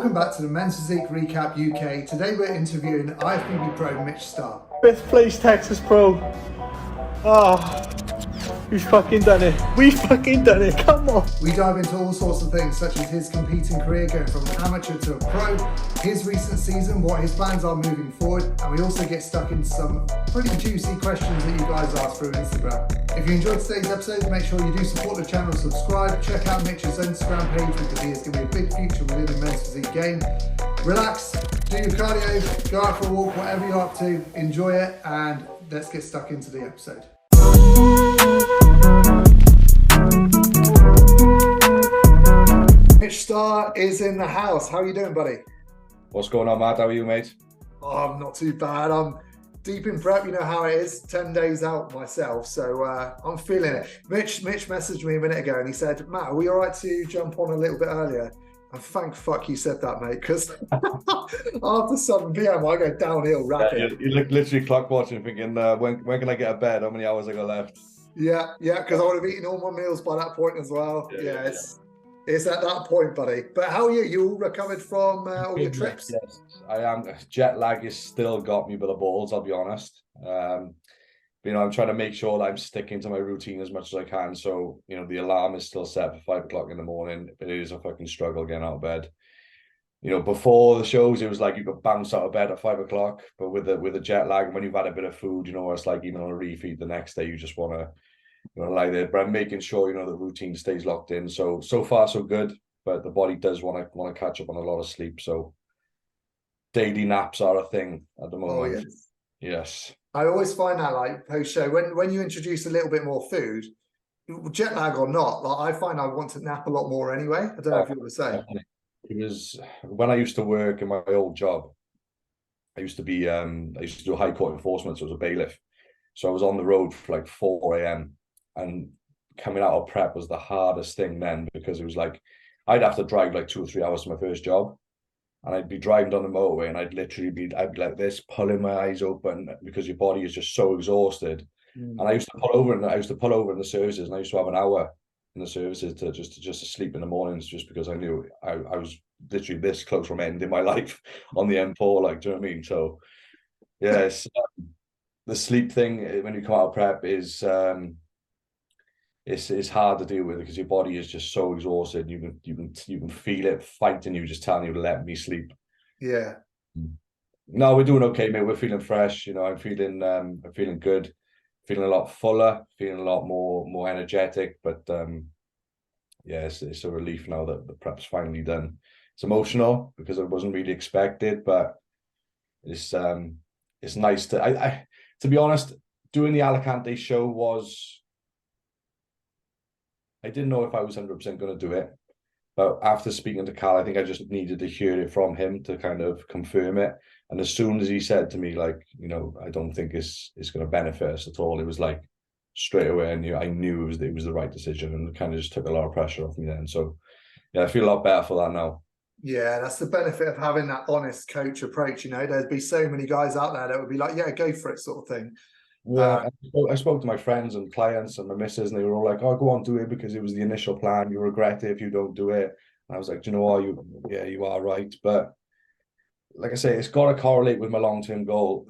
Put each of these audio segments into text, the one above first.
Welcome back to the Men's Physique Recap UK. Today we're interviewing IFBB Pro Mitch Starr. Fifth place Taxas Pro. Ah, we've fucking done it. We fucking done it. Come on. We dive into all sorts of things such as his competing career going from amateur to a pro, his recent season, what his plans are moving forward, and we also get stuck into some pretty juicy questions that you guys asked through Instagram. If you enjoyed today's episode, make sure you do support the channel, subscribe, check out Mitch's Instagram page because he is going to be a big future within the men's physique game. Relax, do your cardio, go out for a walk, whatever you're up to, enjoy it, and let's get stuck into the episode. Mitch Starr is in the house. How are you doing, buddy? What's going on, Matt? How are you, mate? Oh, I'm not too bad. I'm deep in prep. You know how it is. 10 days out myself, so I'm feeling it. Mitch messaged me a minute ago and he said, "Matt, are we all right to jump on a little bit earlier?" And thank fuck you said that, mate, because after 7 p.m. I go downhill rapid. Yeah, you look literally clock watching, thinking, when can I get to bed? How many hours I got left? Yeah, because I would have eaten all my meals by that point as well. It's at that point, buddy. But how are you? You all recovered from all your trips? Yes, I am. Jet lag has still got me by the balls, I'll be honest. I'm trying to make sure that I'm sticking to my routine as much as I can. So, the alarm is still set for 5 o'clock in the morning. It is a fucking struggle getting out of bed. Before the shows, it was like you could bounce out of bed at 5 o'clock. But with the jet lag, and when you've had a bit of food, it's like even on a refeed the next day, you just want to lie there. But I'm making sure, the routine stays locked in. So far, so good. But the body does want to catch up on a lot of sleep. So daily naps are a thing at the moment. Oh, yes. I always find that, like, post-show, when you introduce a little bit more food, jet lag or not, like, I find I want to nap a lot more anyway. I don't know if you were the same. It was when I used to work in my old job. I used to do high court enforcement, so I was a bailiff. So I was on the road for like 4 a.m. and coming out of prep was the hardest thing then, because it was like I'd have to drive like 2 or 3 hours to my first job. And I'd be driving down the motorway and I'd be like this, pulling my eyes open because your body is just so exhausted. And I used to pull over in the services, and I used to have an hour in the services to just sleep in the mornings, just because I knew I was literally this close from ending my life on the M4. Like, do you know what I mean? So yes, the sleep thing when you come out of prep is it's hard to deal with because your body is just so exhausted. You can feel it fighting you, just telling you to let me sleep. Yeah. No, we're doing okay, mate. We're feeling fresh. I'm feeling good, feeling a lot fuller, feeling a lot more energetic. But it's a relief now that the prep's finally done. It's emotional because it wasn't really expected, but it's nice to be honest. Doing the Alicante show was. I didn't know if I was 100% going to do it, but after speaking to Cal, I think I just needed to hear it from him to kind of confirm it. And as soon as he said to me, like, I don't think it's going to benefit us at all, it was like straight away I knew it was the right decision, and it kind of just took a lot of pressure off me then. So yeah, I feel a lot better for that now. Yeah, that's the benefit of having that honest coach approach. There'd be so many guys out there that would be like, yeah, go for it sort of thing. Yeah, I spoke to my friends and clients and my missus, and they were all like, "Oh, go on, do it because it was the initial plan. You regret it if you don't do it." And I was like, "Do you know what? You are right." But like I say, it's got to correlate with my long-term goal.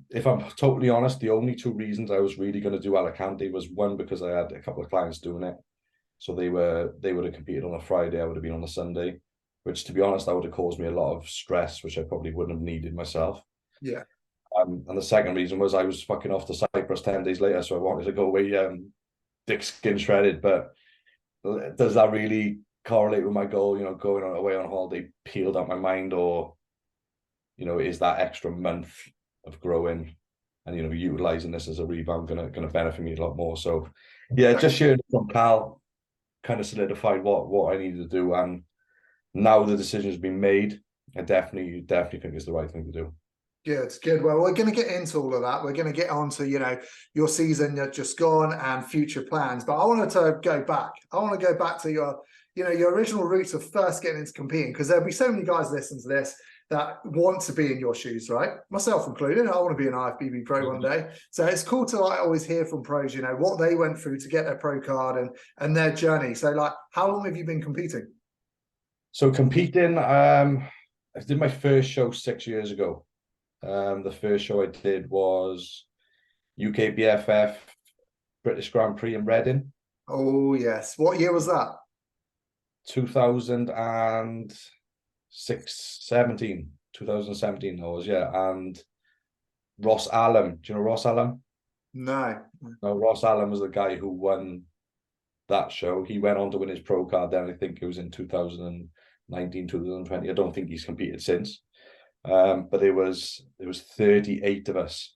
If I'm totally honest, the only 2 reasons I was really going to do Alicante was, one, because I had a couple of clients doing it, so they would have competed on a Friday, I would have been on a Sunday, which, to be honest, that would have caused me a lot of stress, which I probably wouldn't have needed myself. Yeah. And the second reason was I was fucking off to Cyprus 10 days later, so I wanted to go away dick skin shredded. But does that really correlate with my goal? Going away on holiday peeled out my mind, or is that extra month of growing and utilizing this as a rebound gonna benefit me a lot more? So yeah, just hearing from Cal kind of solidified what I needed to do, and now the decision's been made. I definitely think it's the right thing to do. Good. Well, we're going to get into all of that. We're going to get on to, your season that just gone and future plans. But I wanted to go back. I want to go back to your original roots of first getting into competing, because there'll be so many guys listening to this that want to be in your shoes, right? Myself included. I want to be an IFBB Pro one day. So it's cool to always hear from pros, what they went through to get their pro card and their journey. So how long have you been competing? So competing, I did my first show 6 years ago. The first show I did was UK BFF British Grand Prix in Reading, Oh yes. What year was that? 2017 I was, yeah. And Ross Allam, do you know Ross Allam? No. No, Ross Allam was the guy who won that show. He went on to win his pro card then. I think it was in 2019, 2020. I don't think he's competed since. But there was 38 of us.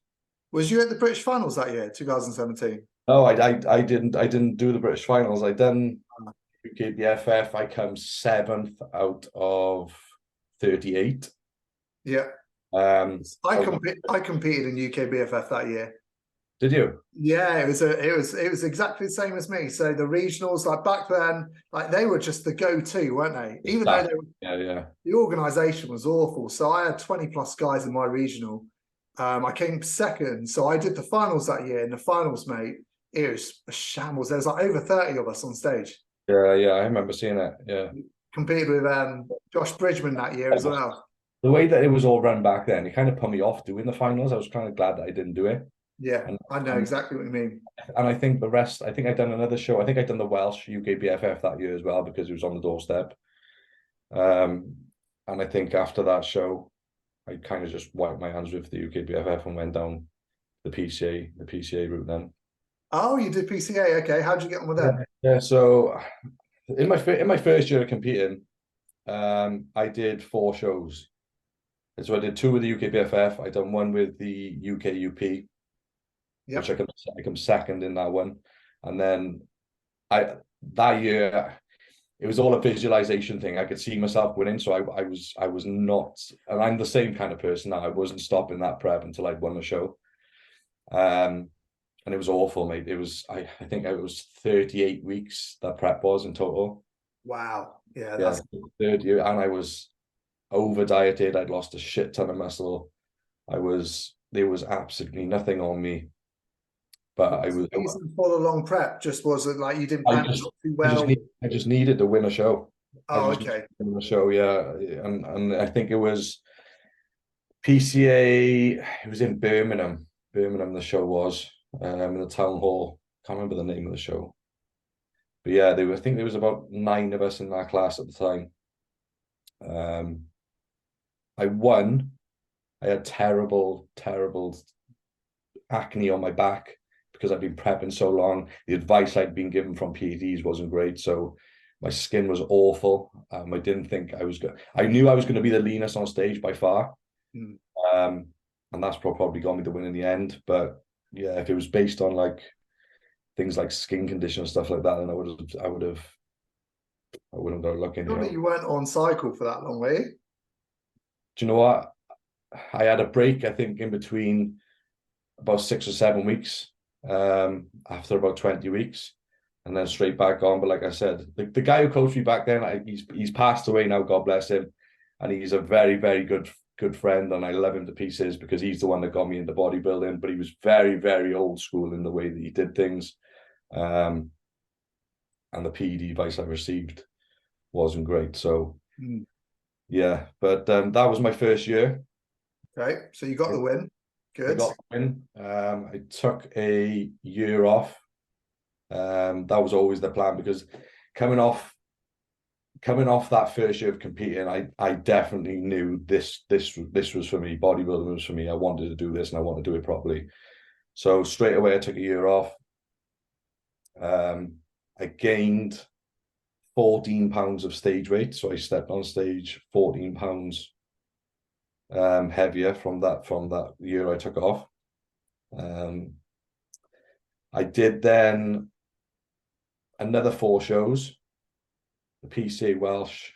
Was you at the British finals that year, 2017? No, I didn't do the British finals. I done UK BFF. I come 7th out of 38. Yeah. Um, I competed in UK BFF that year. did you? Yeah, it was exactly the same as me. So the regionals, like back then, like they were just the go-to, weren't they? Even though they were, yeah. the organisation was awful. So I had 20 plus guys in my regional. I came second, so I did the finals that year. In the finals, mate, it was a shambles. There was like over 30 of us on stage. Yeah, I remember seeing it. Yeah, competed with Josh Bridgman that year as well. The way that it was all run back then, it kind of put me off doing the finals. I was kind of glad that I didn't do it. Yeah, I know exactly what you mean. And I think the rest, I think I'd done another show. I think I'd done the Welsh UK BFF that year as well because it was on the doorstep. And I think after that show, I kind of just wiped my hands with the UK BFF and went down the PCA route then. Oh, you did PCA. Okay, how'd you get on with that? Yeah, so in my first year of competing, I did 4 shows. And so I did 2 with the UK BFF. I done 1 with the UK UP, Yep. which I come second in that one. And then that year it was all a visualization thing. I could see myself winning, so I was not, and I'm the same kind of person now. I wasn't stopping that prep until I'd won the show. And it was awful, mate. It was I think it was 38 weeks that prep was in total. Wow. Yeah, that's third year, and I was over dieted. I'd lost a shit ton of muscle. There was absolutely nothing on me. But the reason for the long prep just wasn't like you didn't plan too well. I just needed to win a show. Oh, okay. Win a show, yeah, and I think it was PCA. It was in Birmingham. The show was in the town hall. Can't remember the name of the show. But yeah, I think there was about 9 of us in that class at the time. I won. I had terrible acne on my back because I'd been prepping so long. The advice I'd been given from PEDs wasn't great, so my skin was awful. I didn't think I was good. I knew I was going to be the leanest on stage by far, and that's probably got me the win in the end. But yeah, if it was based on like things like skin condition and stuff like that, then I wouldn't have got a look in. Surely you weren't on cycle for that long, were you? Do you know what? I had a break, I think, in between about 6 or 7 weeks. After about 20 weeks, and then straight back on. But like I said, the guy who coached me back then, he's passed away now, God bless him, and he's a very, very good friend, and I love him to pieces because he's the one that got me into bodybuilding. But he was very, very old school in the way that he did things, and the PED advice I received wasn't great. So yeah, but that was my first year. Okay, so you got the win. Good. I got the win. I took a year off. That was always the plan because coming off that first year of competing, I definitely knew this was for me. Bodybuilding was for me. I wanted to do this and I wanted to do it properly. So straight away I took a year off. I gained 14 pounds of stage weight. So I stepped on stage 14 pounds heavier from that year I took off. I did then another 4 shows. The PCA Welsh.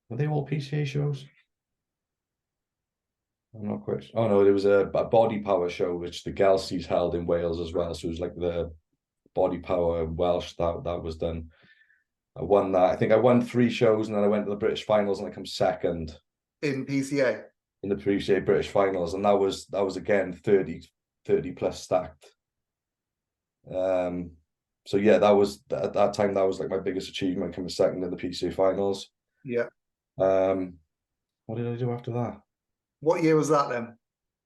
Were they all PCA shows? I'm not quite. Oh no, there was a body power show which the Gelseys held in Wales as well. So it was like the body power Welsh that was done. I won that. I think I won 3 shows and then I went to the British finals and I come second. In PCA? In the PCA British finals, and that was again 30 plus stacked. So yeah, that was at that time, that was like my biggest achievement, coming second in the PCA finals. Yeah. What did I do after that? What year was that then?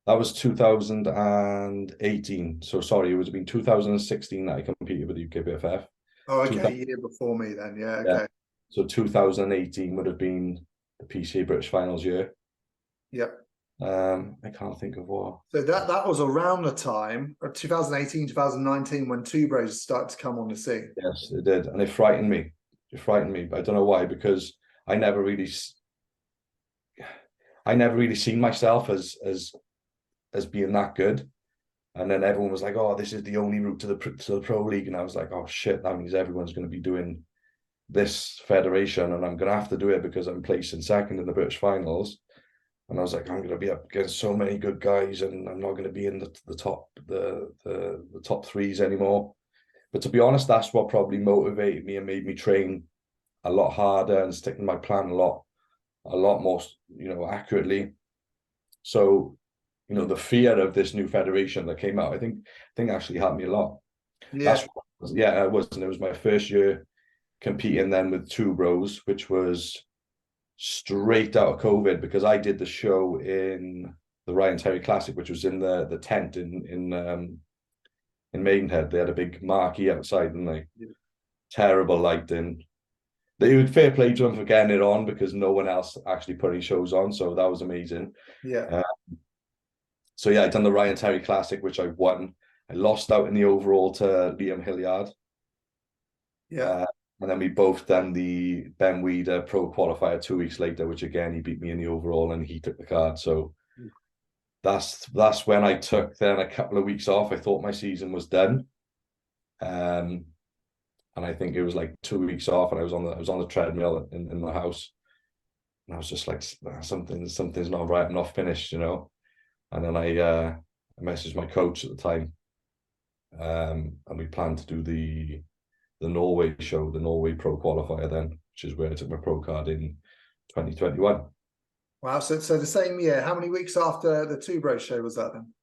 That was 2018. So sorry, it would have been 2016 that I competed with the UKBFF. Oh, okay, 2000, year before me then. Yeah, yeah. okay. So 2018 would have been the PCA British finals year. Yep. I can't think of what. So that was around the time of 2018, 2019 when two bros started to come on the scene. Yes, it did, and it frightened me. It frightened me. I don't know why, because I never really seen myself as being that good. And then everyone was like, "Oh, this is the only route to the pro league," and I was like, "Oh shit, that means everyone's going to be doing this federation, and I'm going to have to do it because I'm placing second in the British finals." And I was like, I'm going to be up against so many good guys, and I'm not going to be in the top threes anymore. But to be honest, that's what probably motivated me and made me train a lot harder and stick to my plan a lot more, accurately. So, the fear of this new federation that came out, I think actually helped me a lot. Yeah. It was. And it was my first year competing then with two bros, which was straight out of COVID, because I did the show in the Ryan Terry Classic, which was in the tent in Maidenhead. They had a big marquee outside, didn't they? Yeah. Terrible lighting. They would fair play to them for getting it on, because no one else actually put any shows on, so that was amazing. Yeah. So yeah, I done the Ryan Terry Classic, which I won. I lost out in the overall to Liam Hilliard. Yeah. And then we both done the Ben Weeder Pro Qualifier 2 weeks later, which again, he beat me in the overall and he took the card. So that's when I took then a couple of weeks off. I thought my season was done. And I think it was like 2 weeks off, and I was on the treadmill in the house. And I was just like, something's not right. I'm not finished, And then I messaged my coach at the time. And we planned to do the Norway show, the Norway Pro Qualifier then, which is where I took my pro card in 2021. Wow. So the same year, how many weeks after the two bros show was that then?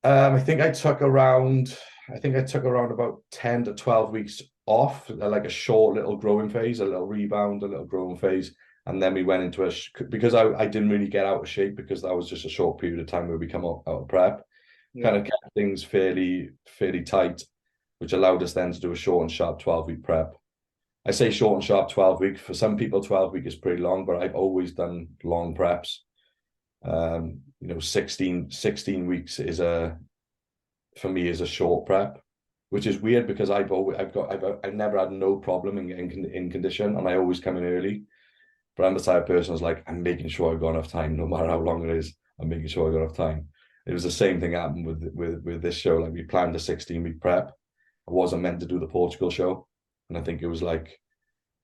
I think I took around about 10 to 12 weeks off, like a short little growing phase, a little rebound, a little growing phase. And then we went into because I didn't really get out of shape, because that was just a short period of time where we come out of prep. Yeah. Kind of kept things fairly tight, which allowed us then to do a short and sharp 12-week prep. I say short and sharp 12 week. For some people, 12-week is pretty long, but I've always done long preps. 16 weeks for me is a short prep, which is weird, because I've never had no problem in getting in condition, and I always come in early. But I'm the type of person who's like, I'm making sure I've got enough time, no matter how long it is. I'm making sure I've got enough time. It was the same thing happened with this show. Like, we planned a 16-week prep. I wasn't meant to do the Portugal show, and I think it was like,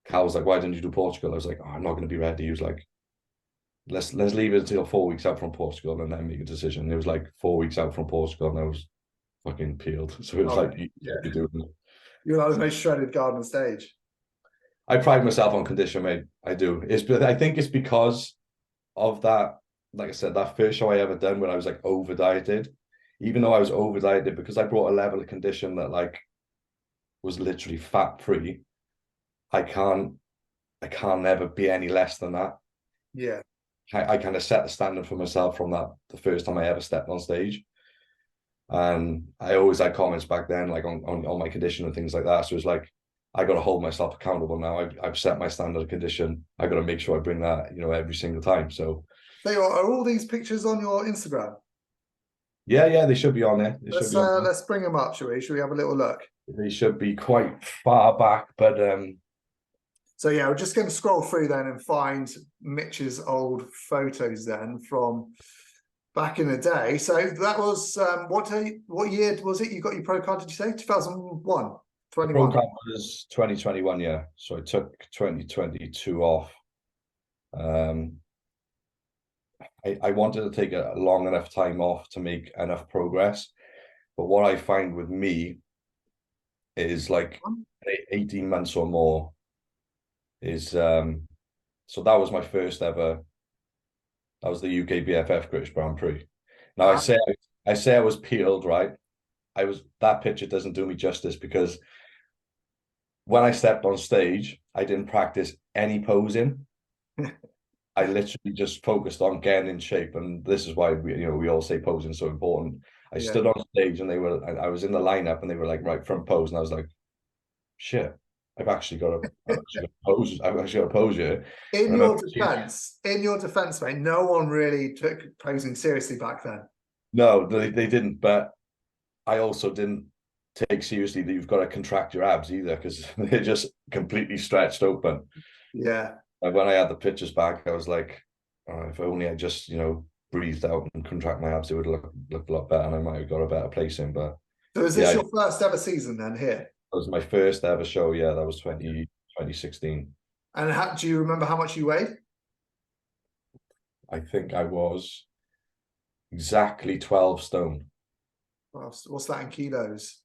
Cal was like, "Why didn't you do Portugal?" I was like, "Oh, I'm not going to be ready." He was like, let's leave it until 4 weeks out from Portugal and then make a decision. It was like 4 weeks out from Portugal, and I was fucking peeled. So it was you're doing it. You're like the most shredded guard on stage. I pride myself on condition, mate. I do. I think it's because of that. Like I said, that first show I ever done, when I was like over dieted, even though I was over dieted, because I brought a level of condition that like was literally fat free. I can't ever be any less than that. Yeah. I kind of set the standard for myself from the first time I ever stepped on stage. And I always had comments back then, like on my condition and things like that. So it's like, I got to hold myself accountable now. I've set my standard of condition. I got to make sure I bring that, every single time. So are all these pictures on your Instagram? Yeah, they should be on there. Let's bring them up, shall we? Shall we have a little look? They should be quite far back, but So yeah, we're just going to scroll through then and find Mitch's old photos then from back in the day. So that was what year was it? You got your pro card? Did you say 2001? 21. Pro card was 2021. Yeah, so I took 2022 off. I wanted to take a long enough time off to make enough progress, but what I find with me is like 18 months or more is so that was my first ever. That was the UKBFF British Grand Prix. Now I say I was peeled, right? That picture doesn't do me justice, because when I stepped on stage, I didn't practice any posing. I literally just focused on getting in shape, and this is why we all say posing is so important. I Yeah. stood on stage, and I was in the lineup, and they were like, right, front pose, and I was like, shit, I've actually got to pose. I've actually got to pose here. In your defense, mate, no one really took posing seriously back then. No, they didn't, but I also didn't take seriously that you've got to contract your abs either, because they're just completely stretched open. Yeah. Like when I had the pictures back, I was like, oh, if only I just, breathed out and contract my abs, it would look a lot better, and I might have got a better placing. But So is this your first ever season then here? That was my first ever show. Yeah, that was 2016. And do you remember how much you weighed? I think I was exactly 12 stone. What's that in kilos?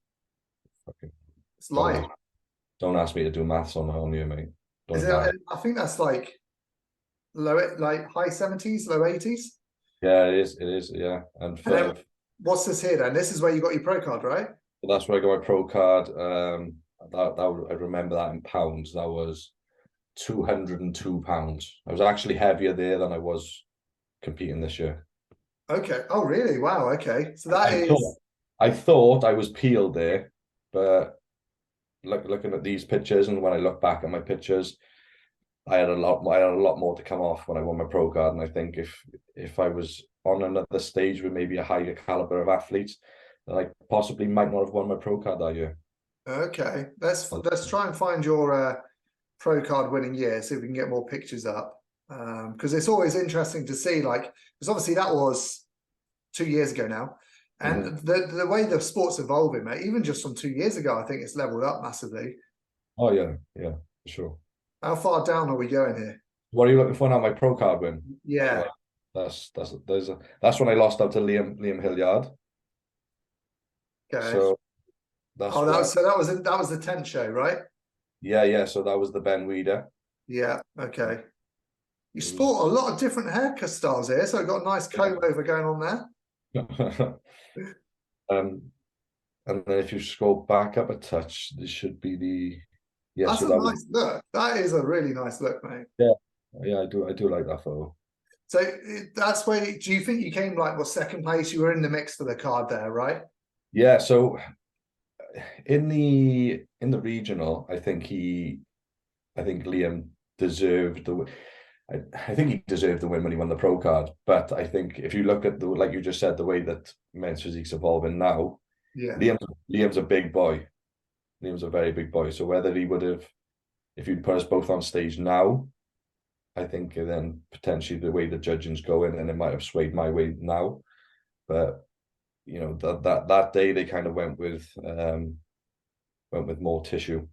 Fucking It's light. Don't ask me to do maths on you, mate. I think that's like high 70s, low 80s. Yeah, it is. It is. Yeah. And what's this here then? This is where you got your pro card, right? That's where I got my pro card. I remember that in pounds. That was 202 pounds. I was actually heavier there than I was competing this year. Okay. Oh, really? Wow. Okay. So I thought I was peeled there, but looking at these pictures, and when I look back at my pictures, I had a lot more to come off when I won my pro card. And I think if I was on another stage with maybe a higher caliber of athletes, then I possibly might not have won my pro card that year. Okay, let's try and find your pro card winning year, see if we can get more pictures up. Because it's always interesting to see, because obviously that was 2 years ago now. And the way the sport's evolving, mate, even just from 2 years ago, I think it's leveled up massively. Oh yeah, for sure. How far down are we going here? What are you looking for now? My pro card win? Yeah. That's when I lost out to Liam Hilliard. Okay. So that was the 10th show, right? Yeah. So that was the Ben Weeder. Yeah. Okay. You sport a lot of different haircut styles here, so I've got a nice comb over going on there. And then if you scroll back up a touch, this should be the That's a nice look. That is a really nice look, mate. Yeah, I do like that photo. So that's where, do you think you came second place? You were in the mix for the card there, right? Yeah, so in the regional, I think Liam deserved the win. I think he deserved the win when he won the pro card. But I think if you look at like you just said, the way that men's physique's evolving now, yeah, Liam's a big boy. Liam's a very big boy. So whether he would have, if you'd put us both on stage now, I think then potentially the way the judging's going, and it might have swayed my way now. But that day they kind of went with more tissue.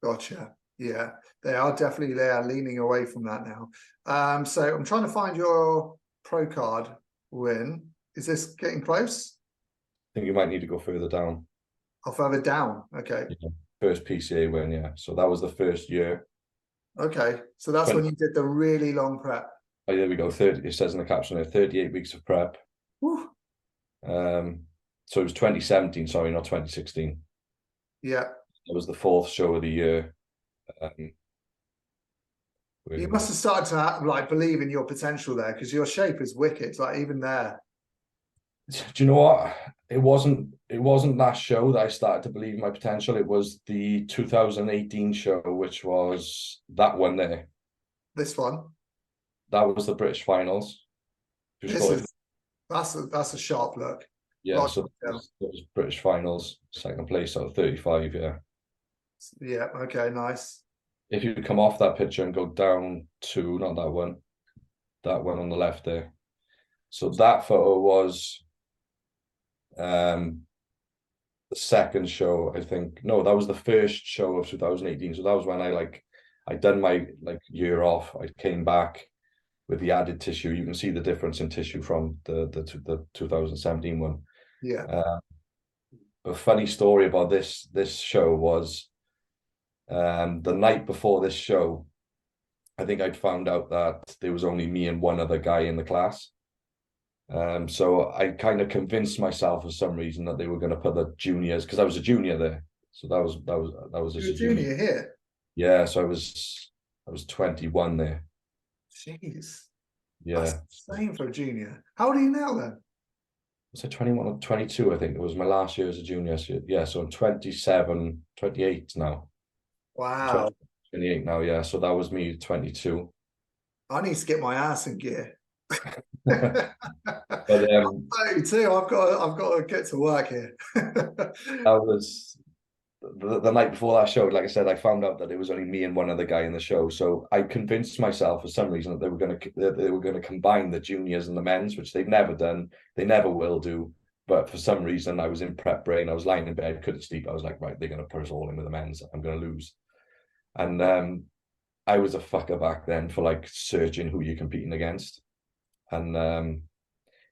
Gotcha. Yeah, they are definitely leaning away from that now. So I'm trying to find your pro card win. Is this getting close? I think you might need to go further down. Oh, further down. Okay. Yeah. First PCA win, yeah. So that was the first year. Okay, so that's when you did the really long prep. Oh, there we go. 30. It says in the caption there, 38 weeks of prep. Whew. So it was 2017. Sorry, not 2016. Yeah. It was the fourth show of the year. You must have started to believe in your potential there, because your shape is wicked. Even there. Do you know what? It wasn't that show that I started to believe in my potential. It was the 2018 show, which was that one there. This one. That was the British finals. That's a sharp look. Yeah, so it was British finals, second place out of 35. Yeah. Yeah. Okay. Nice. If you come off that picture and go down to not that one on the left there. So that photo was the second show, I think. No, that was the first show of 2018. So that was when I done my year off. I came back with the added tissue. You can see the difference in tissue from the 2017 one. Yeah. A funny story about this show was the night before this show, I think I'd found out that there was only me and one other guy in the class. So I kind of convinced myself for some reason that they were going to put the juniors, because I was a junior there. So that was You as were a junior. junior here. Yeah, so I was 21 there. Jeez, that's Yeah. insane for a junior. How old are you now then? Was I 21 or 22? I think it was my last year as a junior. So, yeah, so I'm 27, 28 now. Wow. 28 now, yeah. So that was me 22. I need to get my ass in gear. But I'm 32. I've got to get to work here. that was the night before that show. Like I said, I found out that it was only me and one other guy in the show. So I convinced myself for some reason that they were gonna combine the juniors and the men's, which they've never done. They never will do. But for some reason, I was in prep brain. I was lying in bed, couldn't sleep. I was like, right, they're gonna put us all in with the men's. I'm gonna lose. And I was a fucker back then for like searching who you're competing against. And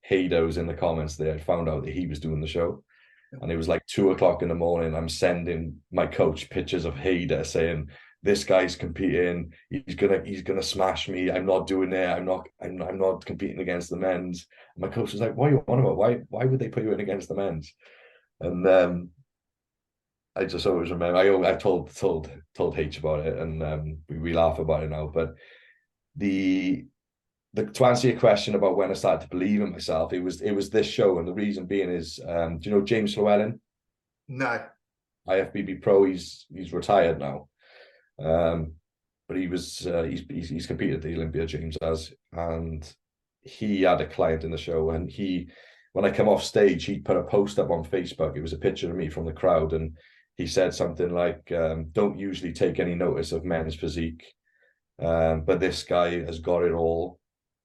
Hader was in the comments there. I found out that he was doing the show. And it was like 2 o'clock in the morning. I'm sending my coach pictures of Hader saying, this guy's competing. He's gonna smash me. I'm not doing it. I'm not competing against the men's. And my coach was like, what are you on about? Why would they put you in against the men's? And I just always remember. I told H about it, and we laugh about it now. But to answer your question about when I started to believe in myself, it was this show, and the reason being is, do you know James Llewellyn? No. IFBB Pro. He's retired now, but he's competed at the Olympia, James has, and he had a client in the show, and when I come off stage, he put a post up on Facebook. It was a picture of me from the crowd, and he said something like, "Don't usually take any notice of men's physique, but this guy has got it all."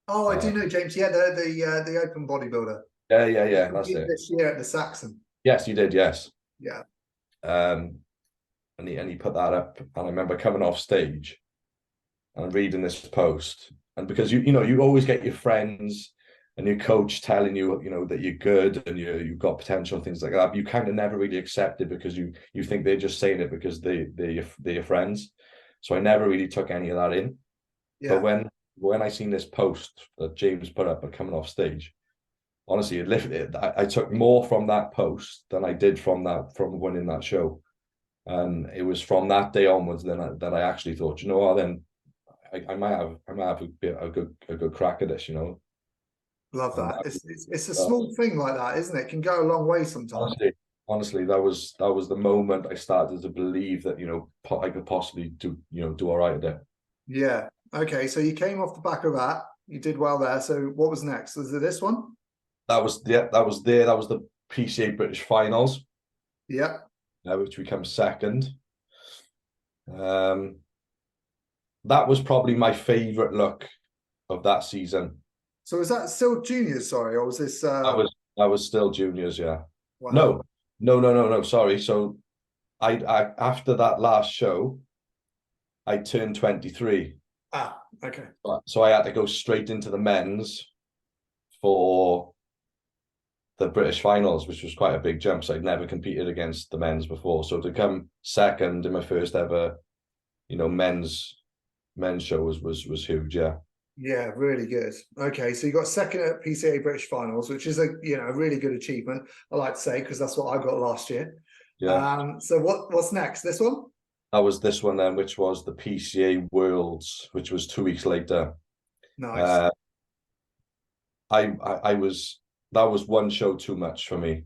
Oh, I do know James. Yeah, the open bodybuilder. Yeah. That's it. This year at the Saxon. Yes, you did. Yes. Yeah. And he put that up, and I remember coming off stage and reading this post, and because you always get your friends and your coach telling you that you're good and you've got potential and things like that. But you kind of never really accept it because you think they're just saying it because they're your friends. So I never really took any of that in. Yeah. But when I seen this post that James put up and coming off stage, honestly, it lifted. I took more from that post than I did from winning that show, and it was from that day onwards that I actually thought, you know what, then I might have a good crack at this, Love And that. It's a small thing like that, isn't it? It can go a long way sometimes. Honestly, that was the moment I started to believe that I could possibly do all right at it. Yeah. Okay. So you came off the back of that. You did well there. So what was next? Was it this one? That was the PCA British Finals. Yeah. Which we come second. That was probably my favourite look of that season. So was that still juniors? Sorry, or was this? That was still juniors. Yeah. Wow. No. Sorry. So I after that last show, I turned 23. Okay. So I had to go straight into the men's for the British Finals, which was quite a big jump. So I'd never competed against the men's before. So to come second in my first ever, men's show was huge. Yeah. Yeah, really good. Okay, so you got second at PCA British Finals, which is a really good achievement. I like to say because that's what I got last year. Yeah. So what's next? This one? That was this one then, which was the PCA Worlds, which was 2 weeks later. Nice. That was one show too much for me.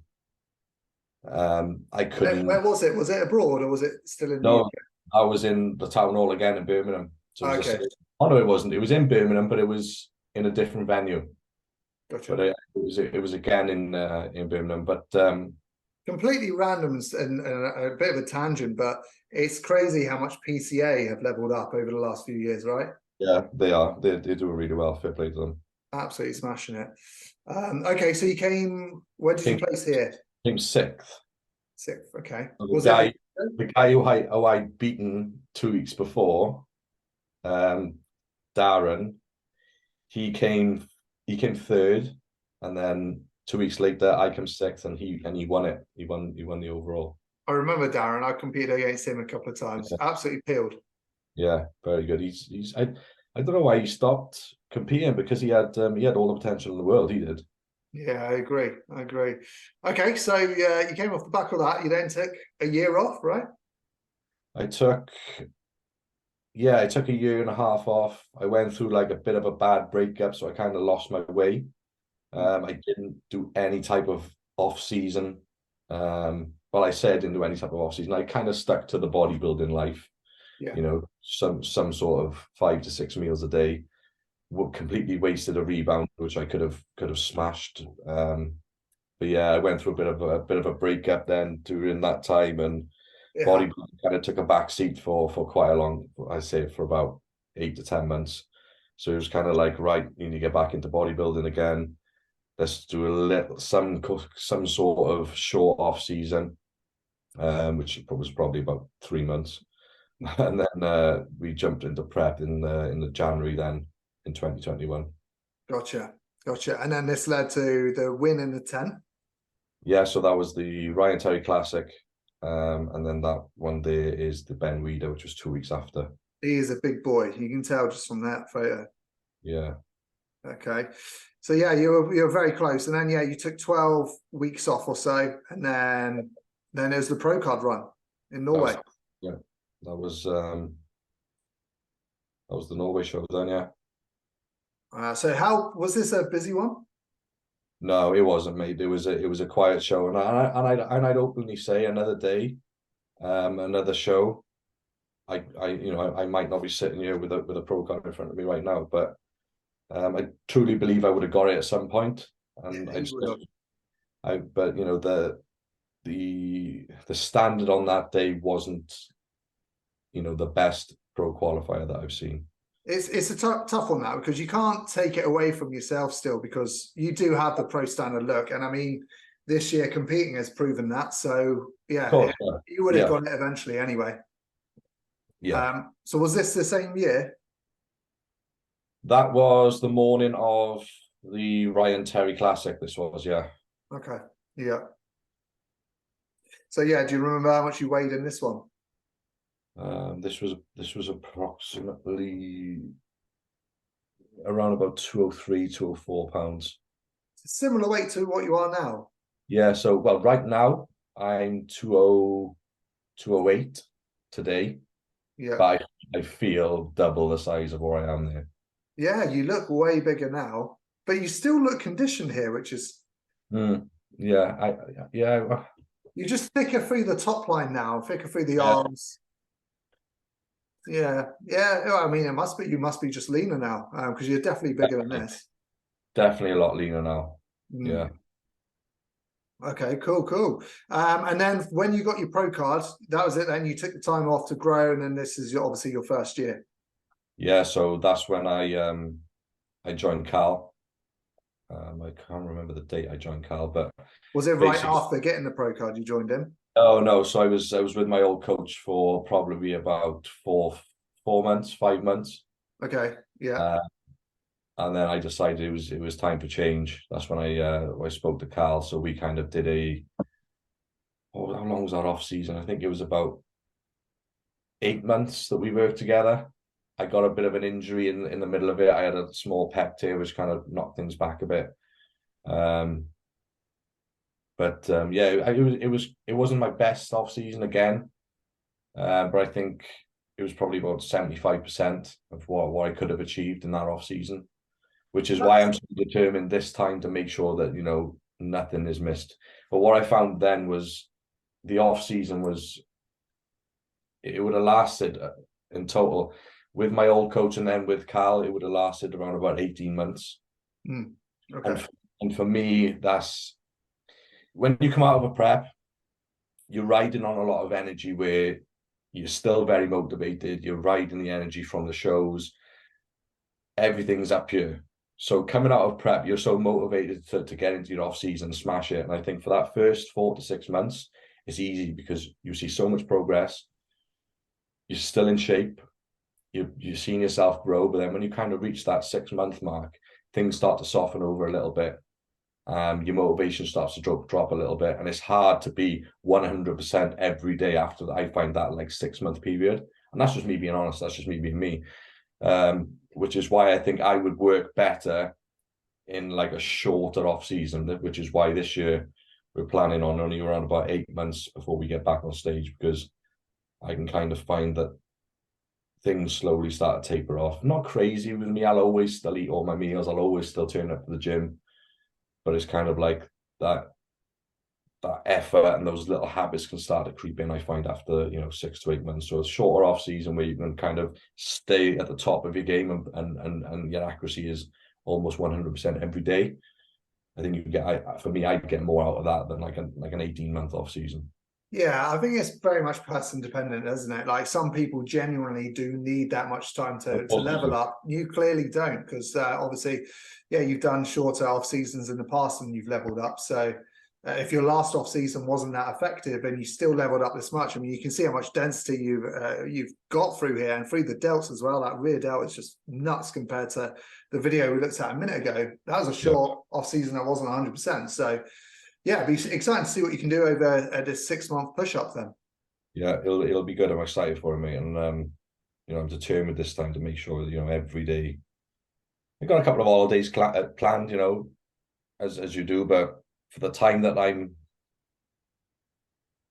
I couldn't. Where was it? Was it abroad or was it still in the No, UK? I was in the town hall again in Birmingham. So Okay. No, it wasn't. It was in Birmingham, but it was in a different venue. Gotcha. But it was again in Birmingham. But completely random and a bit of a tangent, but it's crazy how much PCA have leveled up over the last few years, right? Yeah, they are. They do really well. Fair play to them. Absolutely smashing it. Okay, so you came. Where did you place here? Came sixth. Sixth. Okay. The guy who I'd beaten 2 weeks before, Darren, he came third, and then 2 weeks later I came sixth, and he won it. He won the overall. I remember Darren. I competed against him a couple of times. Yeah. Absolutely peeled. Yeah, very good. I don't know why he stopped competing, because he had all the potential in the world. He did. Yeah, I agree. I agree. Okay, so you came off the back of that. You then took a year off, right? I took, yeah, I took a year and a half off. I went through like a bit of a bad breakup, so I kind of lost my way. I didn't do any type of off season. Well, I said I didn't do any type of off season. I kind of stuck to the bodybuilding life. Yeah. You know, some sort of 5 to 6 meals a day. Completely wasted a rebound, which I could have smashed. But yeah, I went through a bit of a breakup then during that time, and Yeah. bodybuilding kind of took a back seat for quite a long, I say for about 8 to 10 months. So it was kind of like, right, you need to get back into bodybuilding again. Let's do some sort of short off season, which was probably about 3 months, and then we jumped into prep in the January then in 2021. Gotcha. Gotcha. And then this led to the win in the 10. Yeah, so that was the Ryan Terry Classic, and then that one day is the Ben Weider, which was 2 weeks after. He is a big boy. You can tell just from that photo. Yeah. Okay. So yeah, you're very close. And then yeah, you took 12 weeks off or so, and then there's the pro card run in Norway. Yeah, that was the Norway show then, yeah. So how was this a busy one? No, it wasn't, mate. It was a quiet show, and I'd openly say another day, another show. I might not be sitting here with a pro card in front of me right now, but I truly believe I would have got it at some point, and but you know the standard on that day wasn't, the best pro qualifier that I've seen. It's a tough one now because you can't take it away from yourself still because you do have the pro standard look, and I mean this year competing has proven that. So yeah, Course, you would have got it eventually anyway. Yeah. So was this the same year? That was the morning of the Ryan Terry Classic. This was, yeah. Okay. Yeah. So yeah, do you remember how much you weighed in this one? This was approximately around about 203, 204 pounds. Similar weight to what you are now. Yeah, so well, right now I'm 208 today. Yeah. But I feel double the size of where I am there. Yeah, you look way bigger now, but you still look conditioned here, which is yeah, you're just thicker through the top line now, thicker through the arms. Yeah, yeah. I mean, you must be just leaner now because you're definitely bigger than this. Definitely a lot leaner now. Yeah. Okay, cool. And then when you got your pro card, that was it. Then you took the time off to grow, and then this is obviously your first year. Yeah, so that's when I joined Cal. I can't remember the date I joined Cal, but was it right after getting the pro card you joined him? Oh no, so I was with my old coach for probably about 5 months. Okay, yeah. And then I decided it was time to change. That's when I spoke to Cal. So we kind of did how long was our off season? I think it was about 8 months that we worked together. I got a bit of an injury in the middle of it. I had a small pec tear, which kind of knocked things back a bit. Yeah, it wasn't my best off season again, but I think it was probably about 75% of what I could have achieved in that off season, which is why I'm so determined this time to make sure that nothing is missed. But what I found then was the off season it would have lasted in total with my old coach and then with Cal, it would have lasted around about 18 months. Okay. And for me, that's when you come out of a prep, you're riding on a lot of energy where you're still very motivated. You're riding the energy from the shows. Everything's up here. So coming out of prep, you're so motivated to get into your off season, smash it. And I think for that first 4 to 6 months, it's easy because you see so much progress. You're still in shape. You're seeing yourself grow. But then when you kind of reach that 6-month mark, things start to soften over a little bit. Your motivation starts to drop a little bit, and it's hard to be 100% every day after that. I find that like 6-month period, and that's just me being honest. That's just me being me, which is why I think I would work better in like a shorter off season, which is why this year we're planning on only around about 8 months before we get back on stage, because I can kind of find that things slowly start to taper off. Not crazy with me. I'll always still eat all my meals. I'll always still turn up to the gym, but it's kind of like that effort and those little habits can start to creep in, I find, after 6 to 8 months. So a shorter off season where you can kind of stay at the top of your game and your accuracy is almost 100% every day. I think you get, for me, I'd get more out of that than like an 18-month off season. Yeah, I think it's very much person dependent, isn't it? Like some people genuinely do need that much time to level up. You clearly don't, because obviously, yeah, you've done shorter off seasons in the past and you've leveled up. So if your last off season wasn't that effective and you still leveled up this much, I mean, you can see how much density you've got through here and through the delts as well. That rear delt is just nuts compared to the video we looked at a minute ago. That was a short off season that wasn't 100%. So yeah, it'd be exciting to see what you can do over this 6-month push-up then. Yeah, it'll be good. I'm excited for it, mate. And I'm determined this time to make sure that, every day. I've got a couple of holidays planned, as you do, but for the time that I'm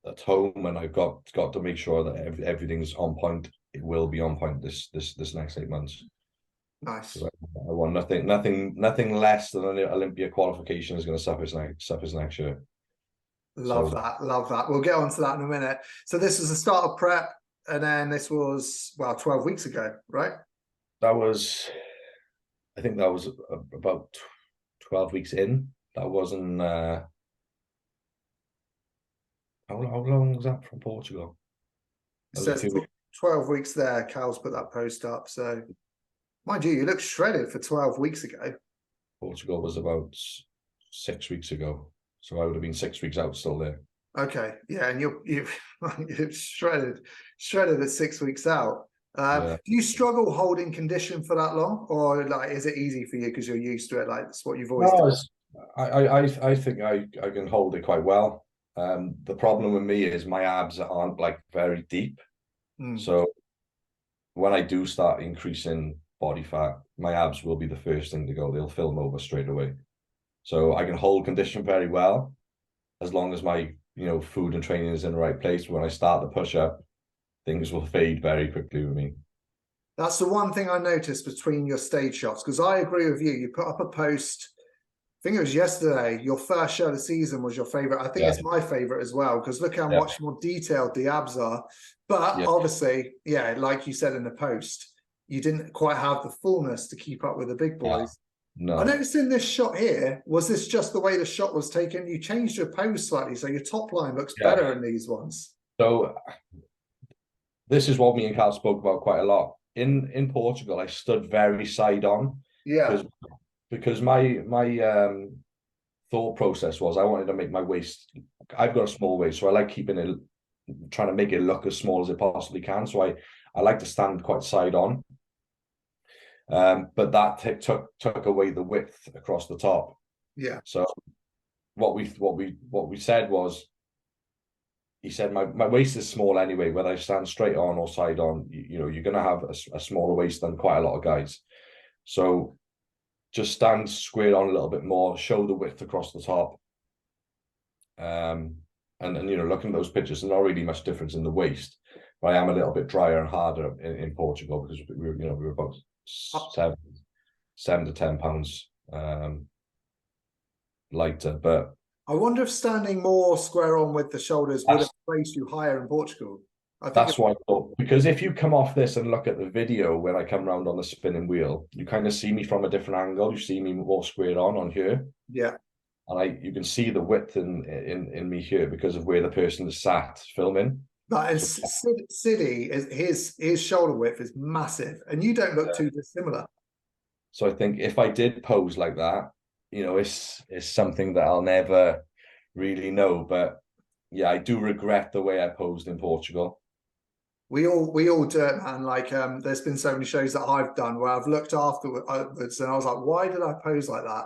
at home and I've got to make sure that everything's on point, it will be on point this next 8 months. Nice. I want nothing less than an Olympia qualification is going to suffice next year. Love that. We'll get onto that in a minute. So this is the start of prep, and then this was 12 weeks ago, right? I think that was about 12 weeks in. That wasn't. How long was that from Portugal? It says 12 weeks there. Cal's put that post up. So, mind you look shredded for 12 weeks ago. Portugal was about 6 weeks ago. So I would have been 6 weeks out still there. Okay. Yeah. And you're shredded at 6 weeks out. Do you struggle holding condition for that long, or like, is it easy for you because you're used to it? Like, it's what you've always done. I think I can hold it quite well. The problem with me is my abs aren't like very deep. So when I do start increasing body fat, my abs will be the first thing to go. They'll film over straight away. So I can hold condition very well as long as my food and training is in the right place. When I start the push up, things will fade very quickly with me. That's the one thing I noticed between your stage shots, because I agree with you. You put up a post, I think it was yesterday, your first show of the season was your favorite. I think it's my favorite as well, because look how much more detailed the abs are. But obviously, like you said in the post, you didn't quite have the fullness to keep up with the big boys. No. I noticed in this shot here, was this just the way the shot was taken? You changed your pose slightly, so your top line looks better in these ones. So this is what me and Cal spoke about quite a lot. In Portugal, I stood very side on. Yeah. Because my thought process was I wanted to make my waist. I've got a small waist, so I like trying to make it look as small as it possibly can. So I like to stand quite side on. But that took away the width across the top. Yeah. So what we said was, he said my waist is small anyway. Whether I stand straight on or side on, you're going to have a smaller waist than quite a lot of guys. So just stand squared on a little bit more, show the width across the top. And looking at those pictures, there's not really much difference in the waist, but I am a little bit drier and harder in Portugal because we were about 7 to 10 pounds lighter. But I wonder if standing more square on with the shoulders would have placed you higher in Portugal. That's what I thought. Because if you come off this and look at the video when I come round on the spinning wheel, you kind of see me from a different angle. You see me more squared on here. Yeah. And you can see the width in me here because of where the person is sat filming. But Siddy, his shoulder width is massive, and you don't look too dissimilar. So I think if I did pose like that, it's something that I'll never really know. But yeah, I do regret the way I posed in Portugal. We all do it, man. Like, there's been so many shows that I've done where I've looked afterwards and I was like, why did I pose like that?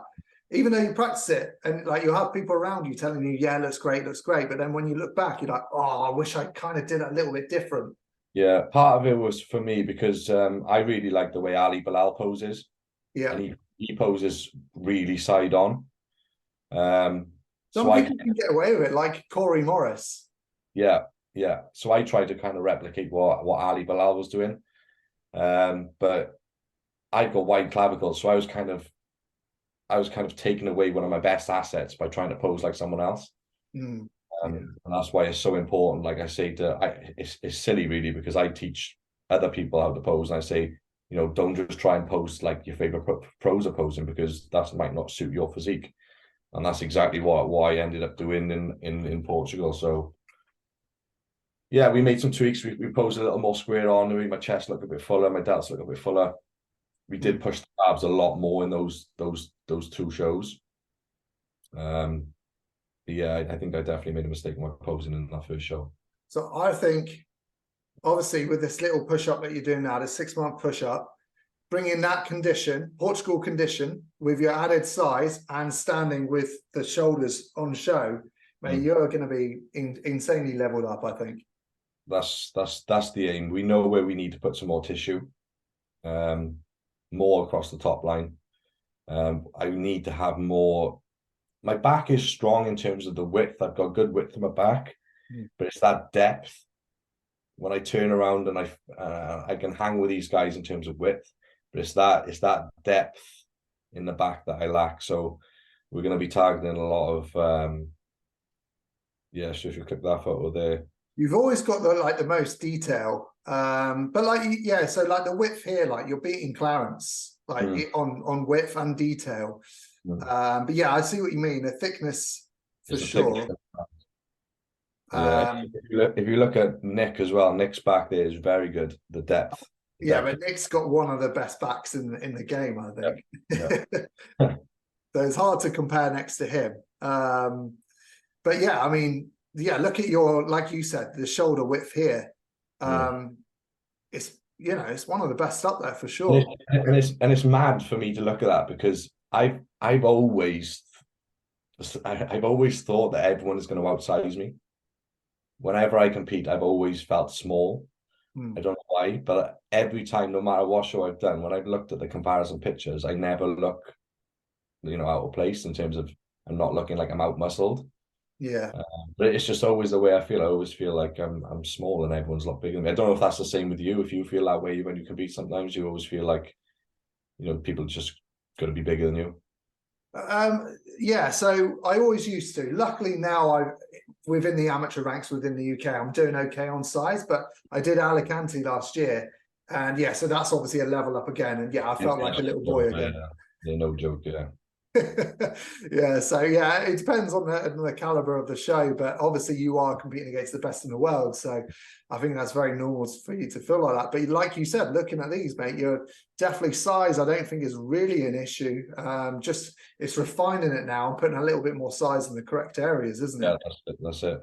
Even though you practice it and like you have people around you telling you, yeah, looks great. But then when you look back, you're like, oh, I wish I kind of did it a little bit different. Yeah, part of it was for me because I really like the way Ali Bilal poses. Yeah. And he poses really side on. Some people can get away with it, like Corey Morris. Yeah. So I tried to kind of replicate what Ali Bilal was doing. But I've got wide clavicles, so I was kind of taking away one of my best assets by trying to pose like someone else. And that's why it's so important. Like I say, it's silly really, because I teach other people how to pose, and I say, don't just try and pose like your favorite pros are posing, because that might not suit your physique. And that's exactly what I ended up doing in Portugal. So yeah, we made some tweaks. We posed a little more square on. We made my chest look a bit fuller, my delts look a bit fuller. We did push the abs a lot more in those two shows. Yeah, I think I definitely made a mistake in my posing in that first show. So I think, obviously, with this little push-up that you're doing now, the 6-month push-up, bringing that condition, Portugal condition, with your added size and standing with the shoulders on show, mate, you're going to be insanely leveled up, I think. That's the aim. We know where we need to put some more tissue, more across the top line. I need to have more. My back is strong in terms of the width. I've got good width in my back, but it's that depth. When I turn around and I can hang with these guys in terms of width, but it's that depth in the back that I lack. So we're going to be targeting a lot of so if you click that photo there. You've always got the most detail, but so like the width here, like you're beating Clarence on width and detail. But yeah, I see what you mean. The thickness for sure. Yeah, if you look at Nick as well, Nick's back there is very good. The depth. Yeah, but Nick's got one of the best backs in the game, I think. Yeah. So it's hard to compare next to him. But yeah, I mean, look at your, like you said, the shoulder width here. It's it's one of the best up there for sure. And it's mad for me to look at that, because I've always thought that everyone is going to outsize me. Whenever I compete, I've always felt small. I don't know why, but every time, no matter what show I've done, when I've looked at the comparison pictures, I never look, out of place in terms of I'm not looking like I'm out muscled. Yeah. But it's just always the way I feel. I always feel like I'm small and everyone's a lot bigger than me. I don't know if that's the same with you. If you feel that way when you compete, sometimes you always feel like, people just got to be bigger than you. Yeah, so I always used to. Luckily now within the amateur ranks within the UK, I'm doing okay on size, but I did Alicante last year, and so that's obviously a level up again, and I felt like a little boy again. Yeah, no joke, yeah. So it depends on the caliber of the show, but obviously you are competing against the best in the world, so I think that's very normal for you to feel like that. But like you said, looking at these, mate, you're definitely size. I don't think is really an issue. Just it's refining it now and putting a little bit more size in the correct areas, isn't it? Yeah, that's it.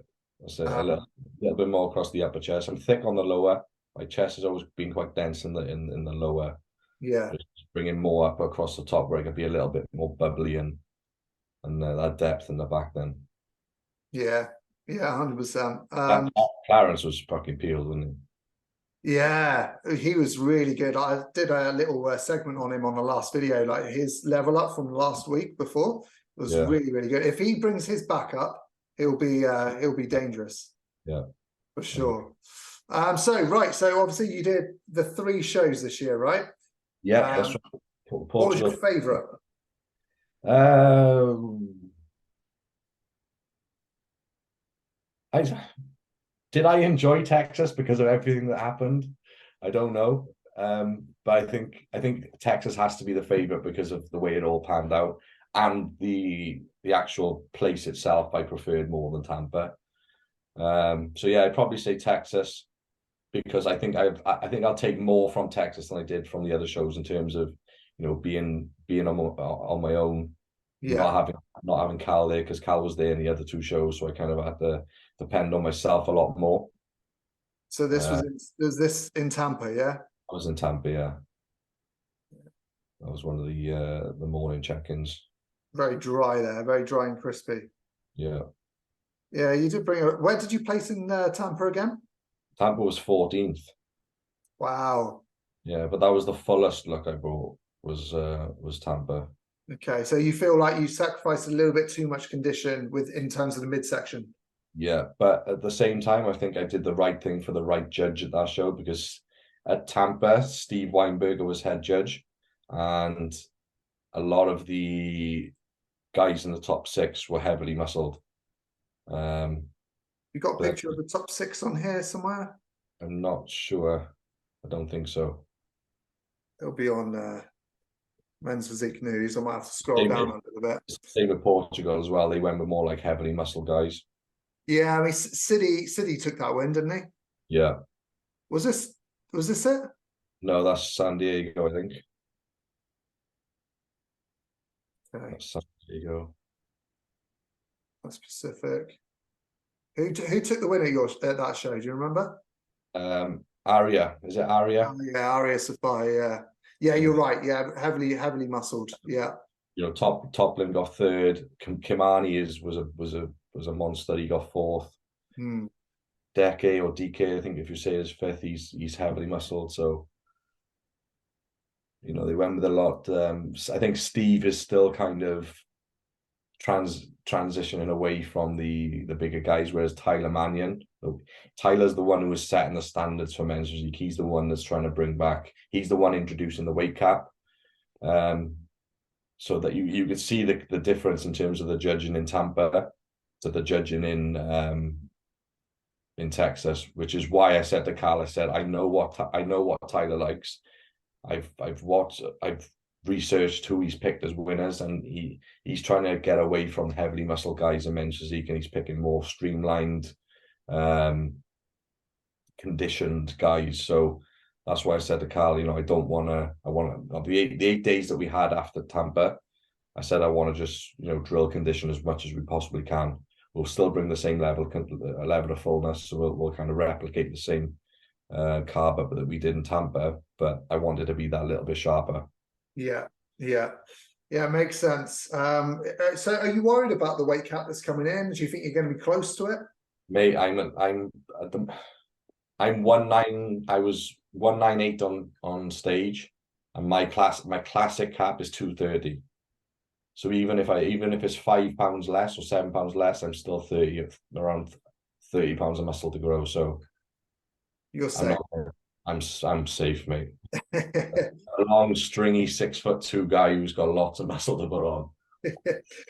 A little bit more across the upper chest. I'm thick on the lower. My chest has always been quite dense in the lower. Yeah. Just bringing more up across the top where I can be a little bit more bubbly and that depth in the back then. Yeah, 100%. Clarence was fucking peeled, wasn't he? Yeah, he was really good. I did a little segment on him on the last video, like his level up from last week before was really, really good. If he brings his back up, he'll be dangerous. Yeah, for sure. So obviously you did the 3 shows this year, right? Yeah, that's right. What was your favorite? Did I enjoy Texas because of everything that happened? I don't know. But I think Texas has to be the favorite because of the way it all panned out, and the actual place itself I preferred more than Tampa. So yeah, I'd probably say Texas, because I think I'll take more from Texas than I did from the other shows in terms of being on my own, not having Cal there, because Cal was there in the other 2 shows, so I kind of had to depend on myself a lot more. So this was this in Tampa, yeah? I was in Tampa, yeah. That was one of the morning check-ins. Very dry there, very dry and crispy. Yeah. Yeah, you did bring it. Where did you place in Tampa again? Tampa was 14th. Wow. Yeah, but that was the fullest look I brought. was Tampa. Okay, so you feel like you sacrificed a little bit too much condition in terms of the midsection. Yeah, but at the same time, I think I did the right thing for the right judge at that show, because at Tampa, Steve Weinberger was head judge, and a lot of the guys in the top 6 were heavily muscled. You got a picture of the top 6 on here somewhere? I'm not sure. I don't think so. It'll be on Men's Physique News. I might have to scroll down a little bit. Same with Portugal as well. They went with more like heavily muscled guys. Yeah, I mean, City took that win, didn't he? Yeah. Was this it? No, that's San Diego, I think. Okay, That's San Diego. that's Pacific. Who took the win at that show? Do you remember? Aria. Is it Aria? Oh, yeah, Aria Safai. Yeah, yeah, you're right. Yeah, heavily muscled. Yeah. You know, Toplin got 3rd. Kimani was a monster. He got 4th. Deke or DK, I think if you say his 5th, he's heavily muscled. So, you know, they went with a lot. I think Steve is still kind of transitioning away from the bigger guys, whereas Tyler's the one who was setting the standards for men's physique. He's the one that's trying to bring back. He's the one introducing the weight cap. So that you could see the difference in terms of the judging in Tampa to the judging in Texas, which is why I said to Carl, I said, I know what Tyler likes. I've researched who he's picked as winners, and he's trying to get away from heavily muscled guys in men's physique, and he's picking more streamlined, conditioned guys. So that's why I said to Carl, you know, I want the 8 days that we had after Tampa, I said I want to just, you know, drill condition as much as we possibly can. We'll still bring the same level of fullness, so we'll kind of replicate the same carb up that we did in Tampa, but I wanted to be that little bit sharper. Yeah, makes sense. So are you worried about the weight cap that's coming in? Do you think you're going to be close to it? Mate, I'm 1.9. I was 198 on stage, and my classic cap is 230. So even if it's 5 pounds less or 7 pounds less, I'm still around 30 pounds of muscle to grow. So you're safe. I'm safe, mate. A long, stringy 6'2" guy who's got lots of muscle to put on.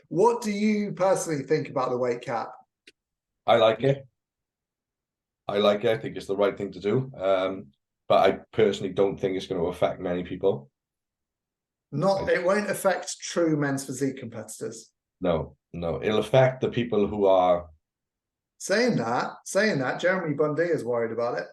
What do you personally think about the weight cap? I like it. I think it's the right thing to do. But I personally don't think it's going to affect many people. It won't affect true men's physique competitors. No. It'll affect the people who are saying that. Jeremy Bundy is worried about it.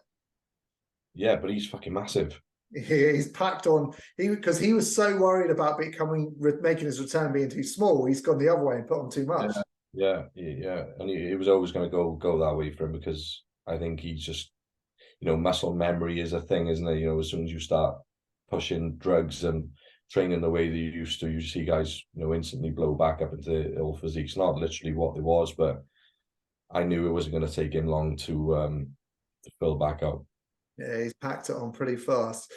Yeah, but he's fucking massive. He's packed on. Because he was so worried about making his return being too small. He's gone the other way and put on too much. Yeah. And he was always going to go that way for him, because I think he's just, you know, muscle memory is a thing, isn't it? You know, as soon as you start pushing drugs and training the way that you used to, you see guys, you know, instantly blow back up into ill physique. It's not literally what it was, but I knew it wasn't going to take him long to fill back up. Yeah, he's packed it on pretty fast.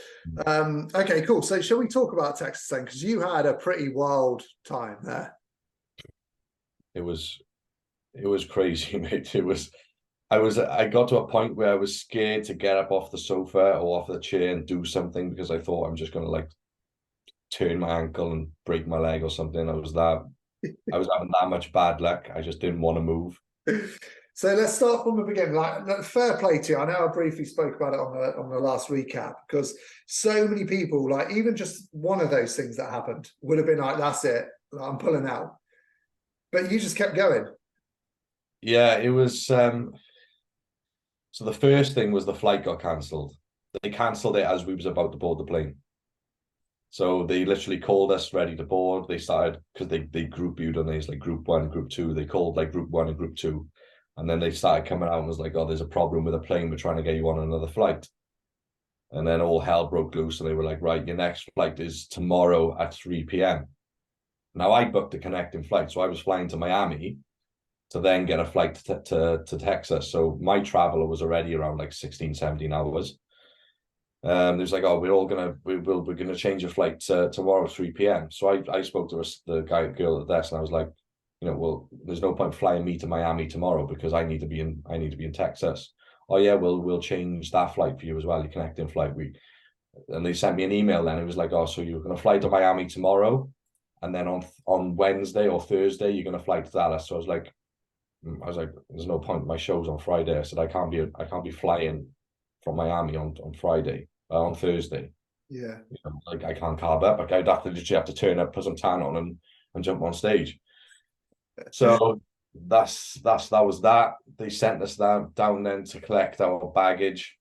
Okay, cool. So shall we talk about Texas then? Because you had a pretty wild time there. It was crazy, mate. I got to a point where I was scared to get up off the sofa or off the chair and do something, because I thought I'm just going to like turn my ankle and break my leg or something. I was having that much bad luck. I just didn't want to move. So let's start from the beginning. Like, fair play to you. I know I briefly spoke about it on the last recap, because so many people, like even just one of those things that happened would have been like, that's it, I'm pulling out. But you just kept going. Yeah, it was. So the first thing was the flight got cancelled. They cancelled it as we was about to board the plane. So they literally called us ready to board. They started, because they group you, don't they? It's like group 1, group 2. They called like group 1 and group 2. And then they started coming out and was like, oh, there's a problem with a plane. We're trying to get you on another flight. And then all hell broke loose. And they were like, right, your next flight is tomorrow at 3 p.m. Now, I booked a connecting flight. So I was flying to Miami to then get a flight to Texas. So my travel was already around like 16, 17 hours. There's like, oh, we're gonna change your flight to tomorrow 3 p.m. So I spoke to the girl at the desk, and I was like, well, there's no point flying me to Miami tomorrow because I need to be in Texas. Oh yeah, we'll change that flight for you as well, your connecting flight. And they sent me an email then. It was like, oh, so you're gonna fly to Miami tomorrow, and then on Wednesday or Thursday you're gonna fly to Dallas. So I was like, there's no point. My show's on Friday. I said I can't be flying from Miami on Friday, on Thursday. Yeah. Like I can't carb up. Like I'd literally have to turn up, put some tan on, and jump on stage. So that was that. They sent us down then to collect our baggage,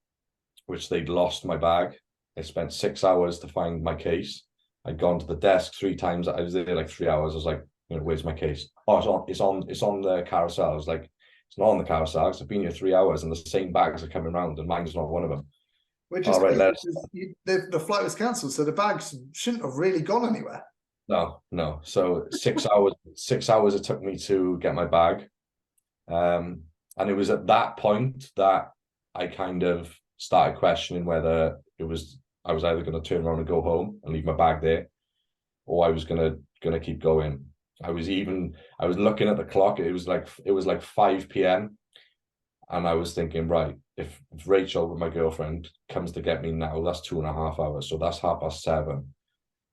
which they'd lost my bag. I spent 6 hours to find my case. I'd gone to the desk 3 times. I was there like 3 hours. I was like, where's my case? Oh, it's on the carousel. I was like, it's not on the carousel because I've been here 3 hours and the same bags are coming around and mine's not one of them. Which is the flight was cancelled, so the bags shouldn't have really gone anywhere. No. So 6 hours. 6 hours it took me to get my bag, and it was at that point that I kind of started questioning whether I was either going to turn around and go home and leave my bag there, or I was gonna keep going. I was looking at the clock. It was like 5 p.m. and I was thinking, right, if Rachel, my girlfriend, comes to get me now, that's 2.5 hours. So that's 7:30.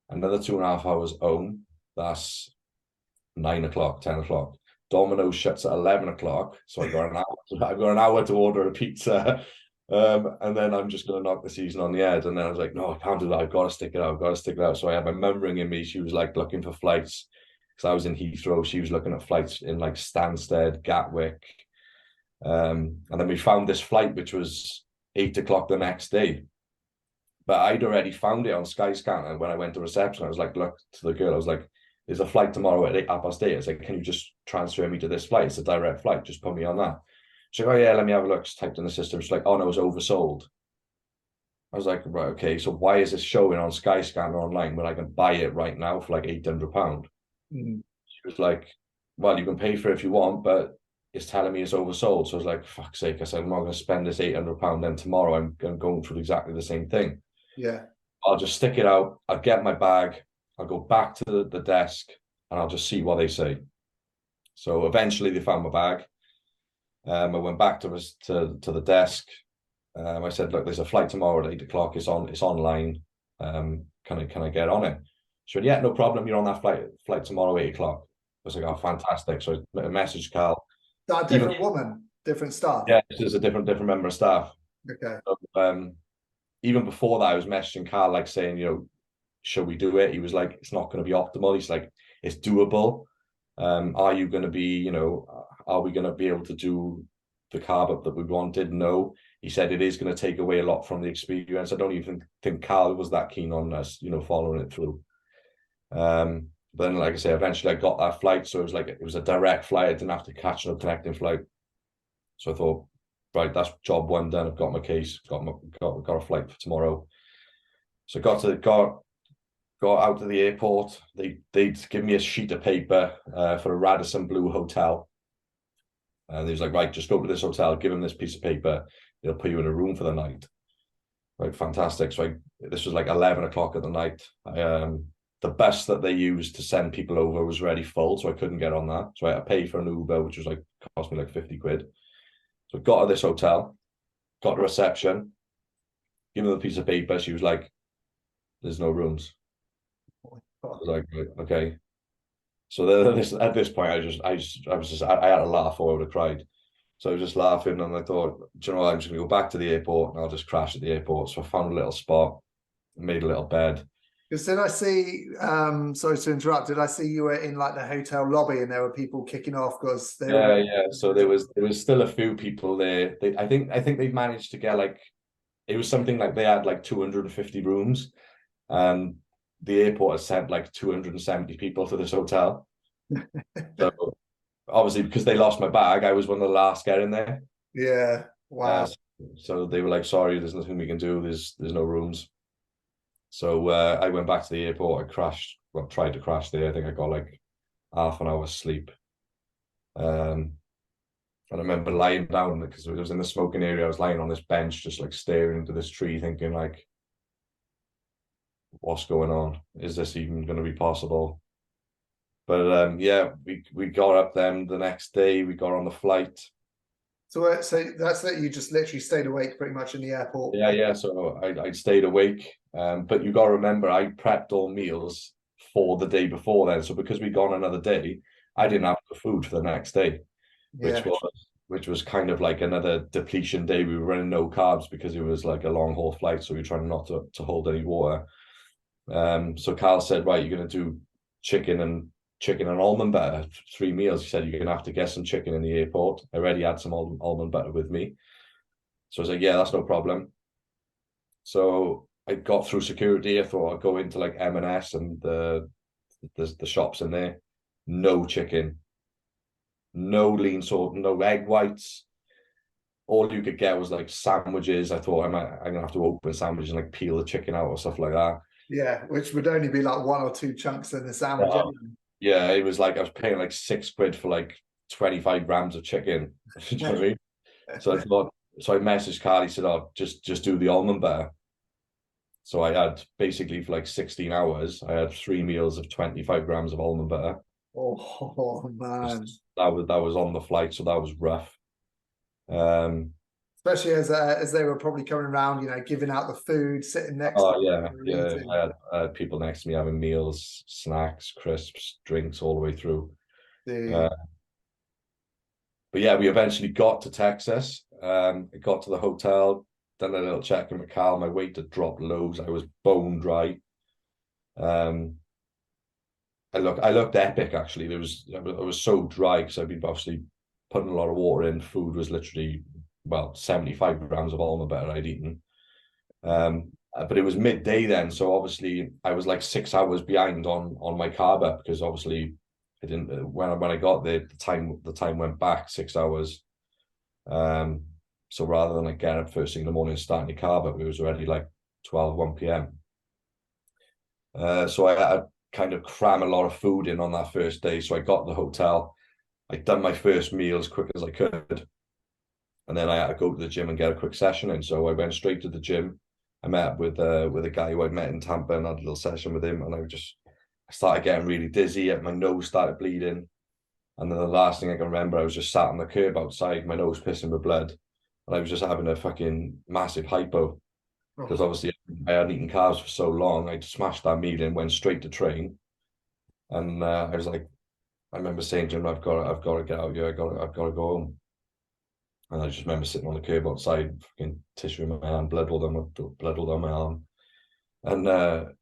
Another 2.5 hours home, that's 9 o'clock, 10 o'clock. Domino's shuts at 11 o'clock. So I've got an hour to order a pizza. And then I'm just going to knock the season on the head. And then I was like, no, I can't do that. I've got to stick it out. So I had my mum ringing me. She was like looking for flights because I was in Heathrow. She was looking at flights in like Stansted, Gatwick. And then we found this flight, which was 8 o'clock the next day. But I'd already found it on Skyscanner. When I went to reception, I was like, look to the girl. I was like, there's a flight tomorrow at 8:30. I was like, can you just transfer me to this flight? It's a direct flight. Just put me on that. She's like, oh yeah, let me have a look. Just typed in the system. She's like, oh no, it's oversold. I was like, right, okay. So why is this showing on Skyscanner online when I can buy it right now for like £800? Mm. She was like, well, you can pay for it if you want, but it's telling me it's oversold. So I was like, fuck's sake. I said, I'm not going to spend this £800. Then tomorrow I'm going through exactly the same thing. Yeah. I'll just stick it out. I'll get my bag. I'll go back to the desk and I'll just see what they say. So eventually they found my bag. I went back to the desk. I said, look, there's a flight tomorrow at 8 o'clock. It's online. Can I get on it? She said, yeah, no problem. You're on that flight tomorrow at 8 o'clock. I was like, oh, fantastic. So I messaged Carl. That different woman, different staff. Yeah, it's a different member of staff. Okay. So, even before that, I was messaging Carl, like saying, should we do it? He was like, it's not going to be optimal. He's like, it's doable. Are you going to be, are we going to be able to do the carb up that we wanted? No. He said it is going to take away a lot from the experience. I don't even think Carl was that keen on us, following it through. Then, like I say, eventually I got that flight. So it was a direct flight. I didn't have to catch no connecting flight. So I thought, right, that's job one done. I've got my case, got a flight for tomorrow. So got out to the airport. They'd give me a sheet of paper for a Radisson Blue hotel. And he was like, right, just go to this hotel, give him this piece of paper. They'll put you in a room for the night. Right, fantastic. So this was like 11 o'clock at the night. The bus that they used to send people over was already full, so I couldn't get on that. So I had to pay for an Uber, which was cost me like 50 quid. So I got to this hotel, got to reception, give them the piece of paper. She was like, there's no rooms. I was like, okay. So at this point, I had to laugh or I would have cried. So I was just laughing and I thought, do you know what, I'm just going to go back to the airport and I'll just crash at the airport. So I found a little spot, made a little bed. Because did I see, sorry to interrupt, did I see you were in like the hotel lobby and there were people kicking off because they were... Yeah. So there was still a few people there. I think they managed to get it was something like they had 250 rooms. The airport has sent 270 people to this hotel. So obviously because they lost my bag, I was one of the last getting there. Yeah. Wow. So they were like, sorry, there's nothing we can do. There's no rooms. So I went back to the airport. I tried to crash there. I think I got half an hour's sleep. And I remember lying down because it was in the smoking area. I was lying on this bench, just staring into this tree, thinking what's going on? Is this even going to be possible? But yeah, we got up then the next day. We got on the flight. So that's it. You just literally stayed awake pretty much in the airport. Yeah. So I stayed awake. But you got to remember, I prepped all meals for the day before then. So because we'd gone another day, I didn't have the food for the next day, Yeah. which was kind of like another depletion day. We were running no carbs because it was like a long haul flight, so we were trying not to hold any water. So Carl said, right, you're going to do chicken and almond butter, 3 meals. He said, you're going to have to get some chicken in the airport. I already had some almond butter with me. So I was like, yeah, that's no problem. So I got through security. I thought I'd go into like M&S and the shops in there. No chicken, no lean salt, no egg whites. All you could get was like sandwiches. I thought I'm gonna have to open a sandwich and like peel the chicken out or stuff like that. Yeah, which would only be like 1 or 2 chunks in the sandwich. Yeah, it was like I was paying like £6 for like 25 grams of chicken. Do you know what I mean? So I messaged Carly, said, "Oh, just do the almond butter." So I had basically for like 16 hours, I had 3 meals of 25 grams of almond butter. Oh man, that was on the flight, so that was rough. Especially as they were probably coming around, giving out the food, sitting next. Oh yeah. I had people next to me having meals, snacks, crisps, drinks all the way through. But yeah, we eventually got to Texas. Got to the hotel, done a little check-in with Carl. My weight had dropped loads. I was bone dry. I looked epic actually. I was so dry because I've been obviously putting a lot of water in. Food was literally 75 grams of almond butter I'd eaten. But it was midday then, so obviously I was like 6 hours behind on my carb up because obviously I didn't when I got there the time went back 6 hours. So rather than like getting up first thing in the morning and starting your carb up, it was already like 1 p.m. So I had to kind of cram a lot of food in on that first day. So I got to the hotel, I'd done my first meal as quick as I could, and then I had to go to the gym and get a quick session in. So I went straight to the gym. I met up with a guy who I'd met in Tampa and had a little session with him, and I started getting really dizzy. My nose started bleeding, and then the last thing I can remember, I was just sat on the curb outside, my nose pissing with blood, and I was just having a fucking massive hypo because obviously I hadn't eaten carbs for so long. I'd smashed that meal and went straight to train, and I was like, I remember saying to him, I've got to get out here. I've got to go home. And I just remember sitting on the curb outside, fucking tissue in my hand, blood all down my arm. And that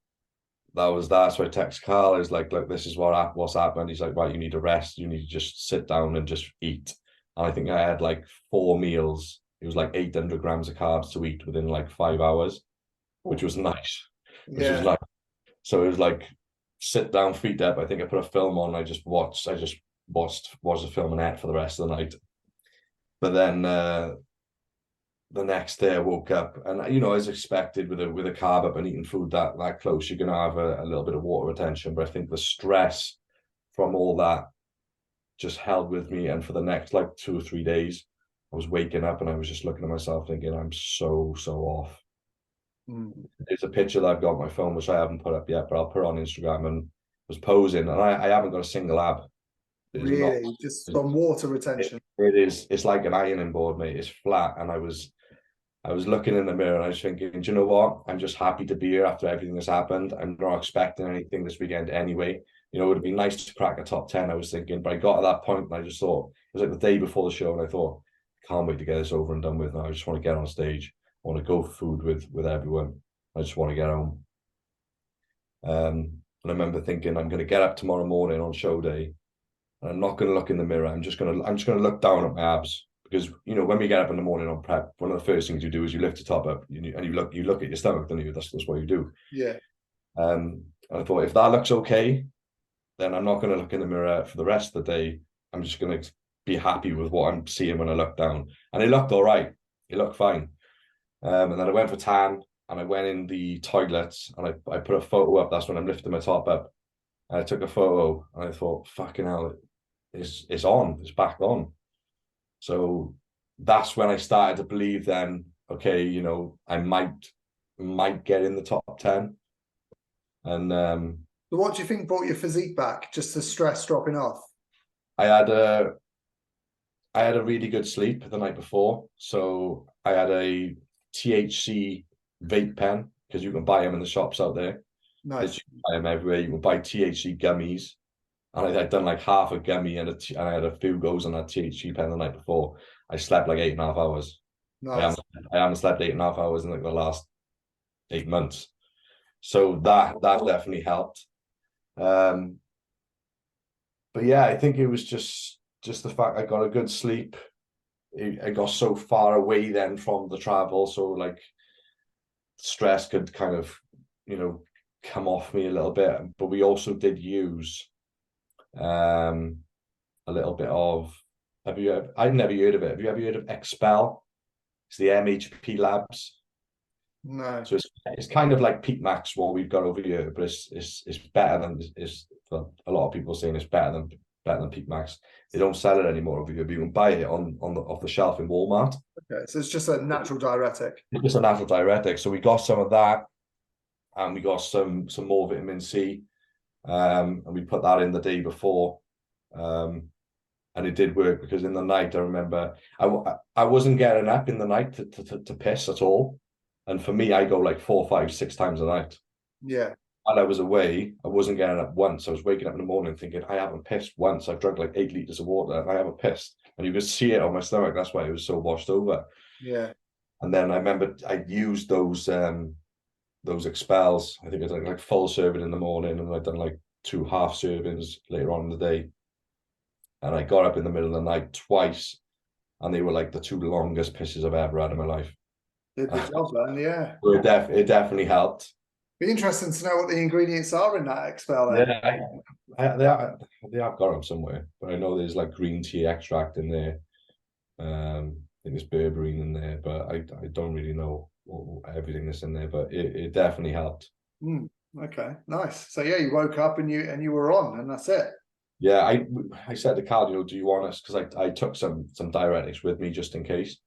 was that. So I text Carl. I was like, look, this is what's happened. He's like, right, you need to rest. You need to just sit down and just eat. And I think I had like 4 meals. It was like 800 grams of carbs to eat within like 5 hours, which was nice. So it was like sit down, feet up. I think I put a film on. I just watched the film and ate for the rest of the night. But then the next day I woke up and, as expected with a carb up and eating food that close, you're going to have a little bit of water retention. But I think the stress from all that just held with me. And for the next like 2 or 3 days, I was waking up and I was just looking at myself thinking, I'm so off. There's a picture that I've got on my phone, which I haven't put up yet, but I'll put on Instagram, and was posing. And I haven't got a single ab. Really? Just from water retention? It's like an ironing board, mate. It's flat. And I was looking in the mirror and I was thinking, do you know what? I'm just happy to be here after everything that's happened. I'm not expecting anything this weekend anyway. It would have been nice to crack a top 10, I was thinking. But I got to that point and I just thought, it was like the day before the show, and I thought, I can't wait to get this over and done with now. I just want to get on stage. I want to go for food with everyone. I just want to get home. And I remember thinking, I'm going to get up tomorrow morning on show day, and I'm not going to look in the mirror. I'm just going to look down at my abs, because when we get up in the morning on prep, one of the first things you do is you lift your top up and you look at your stomach, don't you? That's what you do. Yeah. And I thought, if that looks okay, then I'm not going to look in the mirror for the rest of the day. I'm just going to be happy with what I'm seeing when I look down. And it looked all right. It looked fine. And then I went for tan, and I went in the toilets, and I put a photo up. That's when I'm lifting my top up. And I took a photo, and I thought, fucking hell, it's on. It's back on. So that's when I started to believe then, okay, I might get in the top 10. And So what do you think brought your physique back? Just the stress dropping off? I had a really good sleep the night before. So I had a THC vape pen, because you can buy them in the shops out there. Nice. You can buy them everywhere. You can buy THC gummies. And I'd done like half a gummy and I had a few goes on that THC pen the night before. I slept like 8.5 hours. Nice. I haven't slept 8.5 hours in like the last 8 months. So that definitely helped. But yeah, I think it was just the fact I got a good sleep. I got so far away then from the travel, so like stress could kind of, come off me a little bit. But we also did use a little bit of, I've never heard of it. Have you ever heard of Expel? It's the MHP Labs. No. So it's kind of like Peak Max, what we've got over here, but it's better than, is for a lot of people saying it's better than Peak Max. They don't sell it anymore over here, but you can buy it off the shelf in Walmart. Okay, so it's just a natural diuretic. It's just a natural diuretic. So we got some of that, and we got some more vitamin C, and we put that in the day before, and it did work, because in the night I remember I wasn't getting up in the night to piss at all, and for me I go like 4, 5, 6 times a night. Yeah. While I was away, I wasn't getting up once. I was waking up in the morning thinking, I haven't pissed once. I've drunk like 8 liters of water and I haven't pissed. And you could see it on my stomach. That's why it was so washed over. Yeah. And then I remember I used those expels. I think I did like full serving in the morning, and I'd done like 2 half servings later on in the day. And I got up in the middle of the night twice, and they were like the 2 longest pisses I've ever had in my life. Did the job then, yeah. It definitely helped. Be interesting to know what the ingredients are in that Expel then. Yeah, they have got them somewhere, but I know there's like green tea extract in there. I think there's berberine in there, but I don't really know everything that's in there, but it definitely helped. Okay, nice. So yeah, you woke up and you were on, and that's it. Yeah, I said to Carl, do you want us? Because I took some diuretics with me just in case,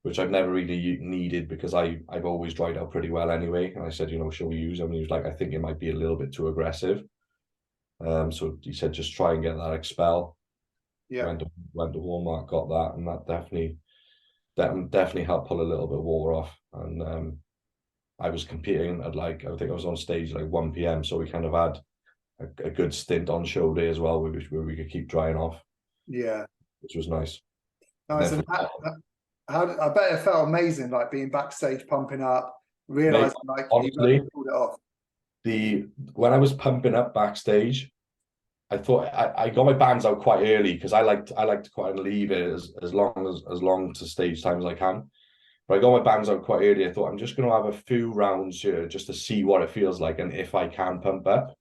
which I've never really needed, because I've always dried out pretty well anyway. And I said, shall we use them? And he was like, I think it might be a little bit too aggressive. So he said, just try and get that Expel. Yeah. Went to Walmart, got that, and that definitely helped pull a little bit of water off. And I was competing at I think I was on stage like 1 p.m. So we kind of had a good stint on show day as well, where we could keep drying off. Yeah. Which was nice. Nice. And I bet it felt amazing, like being backstage pumping up, realizing like honestly, you pulled it off. When I was pumping up backstage, I thought I got my bands out quite early, because I like to quite leave it as long to stage time as I can. But I got my bands out quite early. I thought, I'm just going to have a few rounds here just to see what it feels like, and if I can pump up.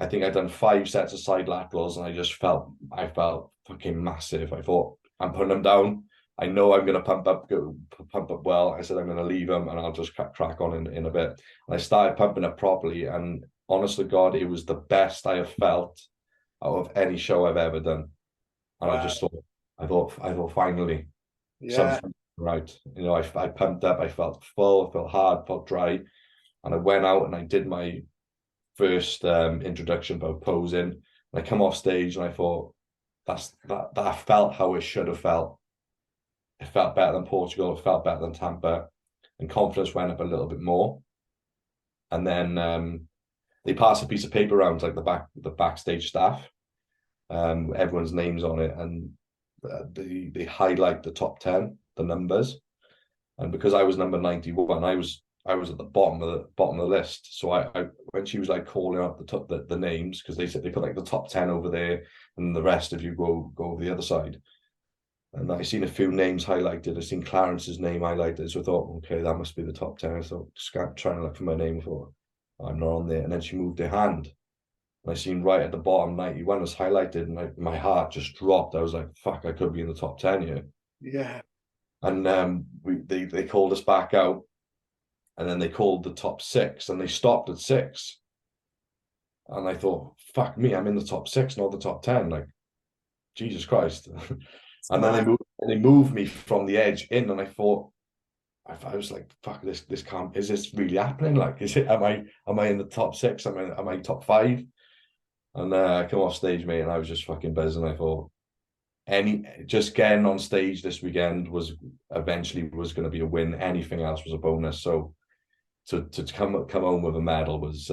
I think I'd done 5 sets of side laterals, and I felt fucking massive. I thought, I'm putting them down. I know I'm going to pump up well. I said, I'm going to leave them, and I'll just crack on in a bit. And I started pumping up properly, and honest to God, it was the best I have felt out of any show I've ever done. And wow. I thought finally, something right. I pumped up, I felt full, I felt hard, felt dry. And I went out and I did my first introduction about posing. And I come off stage and I thought, that felt how it should have felt. It felt better than Portugal, it felt better than Tampa, and confidence went up a little bit more. And then they passed a piece of paper around, like the backstage staff, everyone's names on it, and they highlight the top 10, the numbers. And because I was number 91, I was at the bottom of the list. So I when she was like calling out the names, because they said they put like the top 10 over there, and the rest if you go over the other side. And I seen a few names highlighted. I seen Clarence's name highlighted, so I thought, okay, that must be the top 10. So trying to look for my name, I thought, I'm not on there. And then she moved her hand, and I seen right at the bottom 91 was highlighted, and my heart just dropped. I was like, fuck, I could be in the top 10 here. Yeah. And they called us back out, and then they called the top 6, and they stopped at 6. And I thought, fuck me, I'm in the top 6, not the top 10. Like, Jesus Christ. And then they moved me from the edge in, and I thought, I was like, fuck, this can't, is this really happening? Like, is it, am I in the top 6? Am I top 5? And I come off stage, mate, and I was just fucking buzzing. I thought just getting on stage this weekend was eventually was going to be a win. Anything else was a bonus. So to come home with a medal was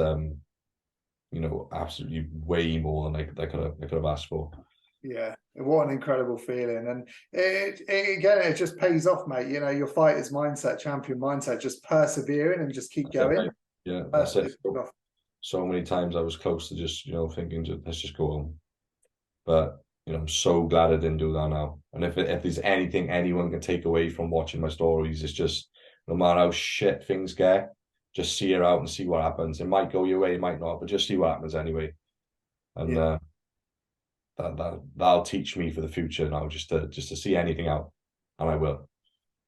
absolutely way more than I could have asked for. Yeah, what an incredible feeling. And it just pays off, mate. You know, your fighter's mindset, champion mindset, just persevering and just keep going. Yeah, that's it. So many times I was close to just, thinking, let's just go home. But, I'm so glad I didn't do that now. And if there's anything anyone can take away from watching my stories, it's just, no matter how shit things get, just see it out and see what happens. It might go your way, it might not, but just see what happens anyway. And that'll teach me for the future now, just to see anything out, and I will.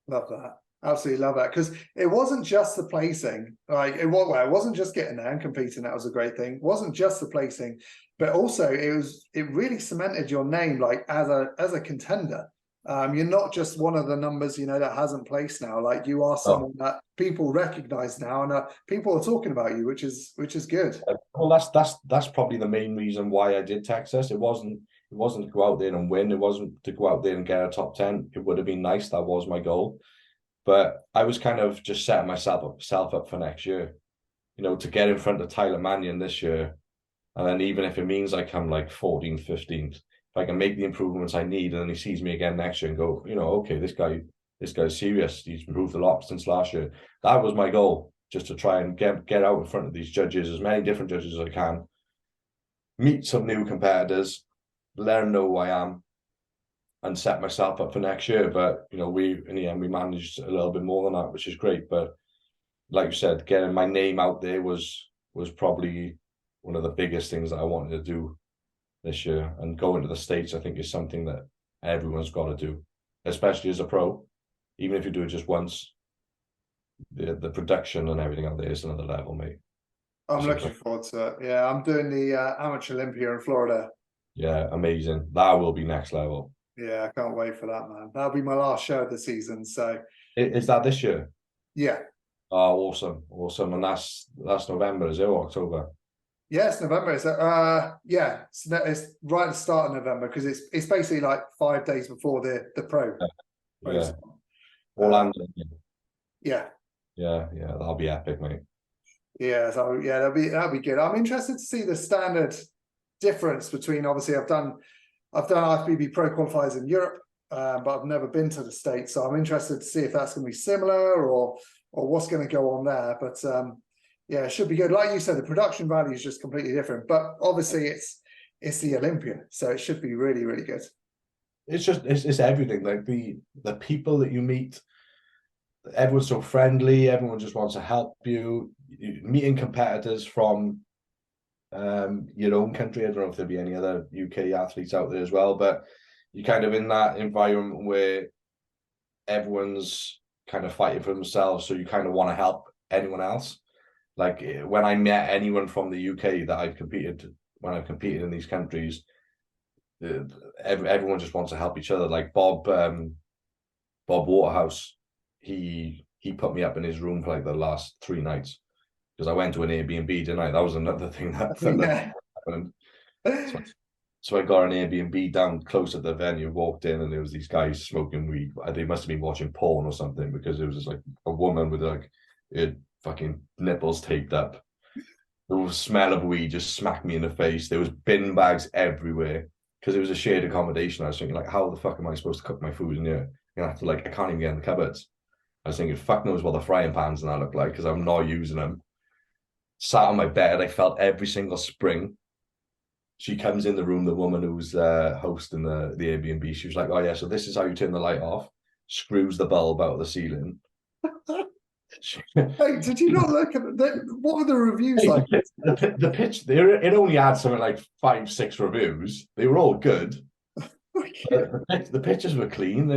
Love that. Absolutely love that, because it wasn't just the placing. Like it wasn't just getting there and competing. That was a great thing. It wasn't just the placing, but also it really cemented your name like as a contender. You're not just one of the numbers, that hasn't placed now. Like you are someone that people recognize now, and people are talking about you, which is good. Well, that's probably the main reason why I did Texas. It wasn't to go out there and win. It wasn't to go out there and get a top 10. It would have been nice. That was my goal. But I was kind of just setting myself up for next year, to get in front of Tyler Mannion this year. And then even if it means I come like 14th, 15th, if I can make the improvements I need, and then he sees me again next year and go, okay, this guy's serious. He's improved a lot since last year. That was my goal, just to try and get out in front of these judges, as many different judges as I can, meet some new competitors, let them know who I am, and set myself up for next year. But in the end we managed a little bit more than that, which is great. But like you said, getting my name out there was probably one of the biggest things that I wanted to do this year. And going to the States, I think, is something that everyone's got to do, especially as a pro. Even if you do it just once, the production and everything out there is another level, mate. I'm looking forward to it. Yeah, I'm doing the Amateur Olympia in Florida. Yeah, amazing. That will be next level. Yeah, I can't wait for that, man. That'll be my last show of the season. So is that this year? Yeah. Oh, awesome. And that's November, is it, or October? Yeah, it's November. It's right at the start of November, because it's basically like 5 days before the pro. Yeah. Orlando. Yeah, that'll be epic, mate. Yeah, so that'll be good. I'm interested to see the standard difference between, obviously I've done IFBB Pro qualifiers in Europe, but I've never been to the States, so I'm interested to see if that's going to be similar or what's going to go on there. But yeah, it should be good. Like you said, the production value is just completely different, but obviously it's the Olympia, so it should be really, really good. It's everything. Like the people that you meet, everyone's so friendly. Everyone just wants to help you. Meeting competitors from your own country. I don't know if there'll be any other UK athletes out there as well, but you're kind of in that environment where everyone's kind of fighting for themselves, so you kind of want to help anyone else. Like when I met anyone from the UK that I've competed in these countries, everyone just wants to help each other. Like Bob Waterhouse, he put me up in his room for like the last 3 nights, because I went to an Airbnb, didn't I? That was another thing that happened. So I got an Airbnb down close to the venue, walked in, and there was these guys smoking weed. They must have been watching porn or something, because it was just like a woman with like her fucking nipples taped up. The smell of weed just smacked me in the face. There was bin bags everywhere, because it was a shared accommodation. I was thinking, like, how the fuck am I supposed to cook my food in here? I have to, like, I can't even get in the cupboards. I was thinking, fuck knows what the frying pans and that look like, because I'm not using them. Sat on my bed, I felt every single spring. She comes in the room, the woman who's hosting the Airbnb. She was like, oh yeah, so this is how you turn the light off. Screws the bulb out of the ceiling. Hey, did you not look at what were the reviews like? The pitch there, it only had something like 5-6 reviews. They were all good. The pictures were clean.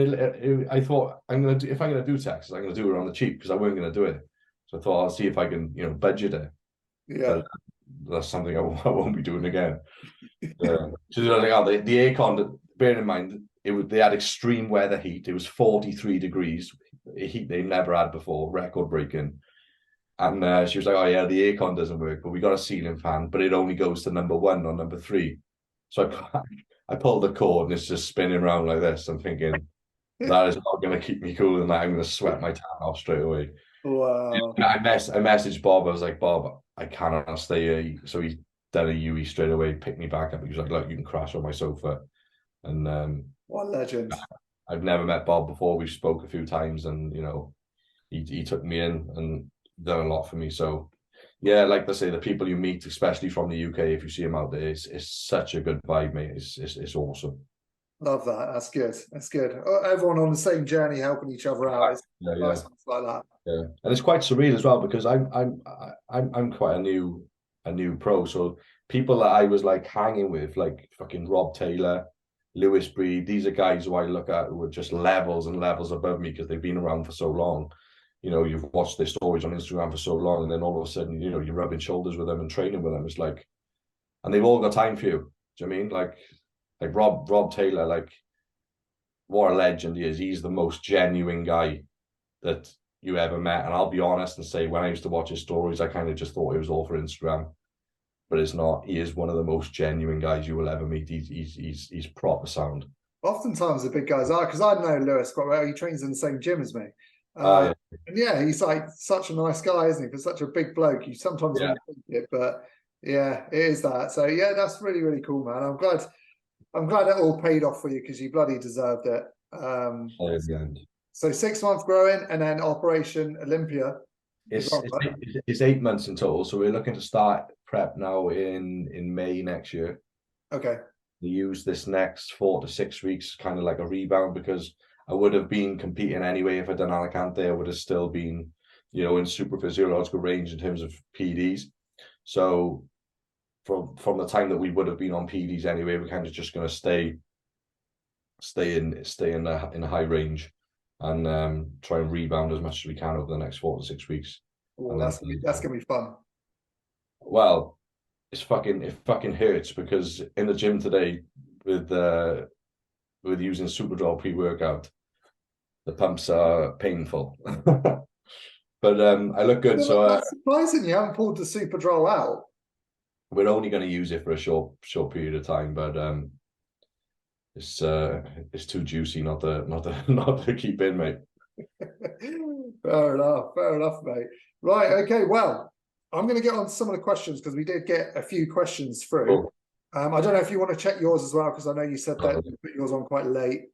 I thought, if I'm gonna do Texas, I'm gonna do it on the cheap, because I weren't gonna do it. So I thought, I'll see if I can, budget it. Yeah, but that's something I won't be doing again. So the aircon, bear in mind, they had extreme weather heat. It was 43 degrees. heat they never had before, record breaking. And she was like, "Oh yeah, the aircon doesn't work, but we got a ceiling fan, but it only goes to number 1 or number 3." So I pulled the cord and it's just spinning around like this. I'm thinking that is not going to keep me cool, and I'm going to sweat my tan off straight away. Wow. I messaged Bob. I was like, "Bob, I cannot stay here." So he done a UE straight away, picked me back up. He was like, "Look, you can crash on my sofa." And What a legend. I've never met Bob before. We spoke a few times, and he took me in and done a lot for me. So yeah, like I say, the people you meet, especially from the UK, if you see them out there, it's such a good vibe, mate. It's awesome. Love that. That's good. That's good. Everyone on the same journey, helping each other out. It's nice like that. Yeah, and it's quite surreal as well, because I'm quite a new pro. So people that I was like hanging with, like fucking Rob Taylor, Lewis Breed, these are guys who I look at who are just levels and levels above me because they've been around for so long. You've watched their stories on Instagram for so long, and then all of a sudden, you're rubbing shoulders with them and training with them. It's like, and they've all got time for you. Do you know what I mean? Like Rob Taylor, like, what a legend he is. He's the most genuine guy that you ever met. And I'll be honest and say, when I used to watch his stories, I kind of just thought it was all for Instagram, but it's not. He is one of the most genuine guys you will ever meet. He's proper sound. Oftentimes the big guys are, because I know Lewis quite well. He trains in the same gym as me. Yeah. And yeah, he's like such a nice guy, isn't he? For such a big bloke, you sometimes wouldn't think it, but yeah, it is that. So yeah, that's really, really cool, man. I'm glad it all paid off for you, because you bloody deserved it. So 6 months growing, and then Operation Olympia. It's 8 months in total. So we're looking to start prep now in May next year. Okay. We use this next 4 to 6 weeks kind of like a rebound, because I would have been competing anyway. If I'd done Alicante, I would have still been, in super physiological range in terms of PEDs. So from the time that we would have been on PEDs anyway, we're kind of just going to stay in the high range, and try and rebound as much as we can over the next 4 to 6 weeks. Oh, that's gonna be fun. Well, it fucking hurts, because in the gym today with using Superdrol pre-workout, the pumps are painful. But I look good. So that's surprising you haven't pulled the Superdrol out. We're only going to use it for a short period of time, but it's too juicy not to keep in, mate. Fair enough, mate. Right, okay, well, I'm going to get on to some of the questions, because we did get a few questions through. Cool. I don't know if you want to check yours as well, because I know you said that you put yours on quite late.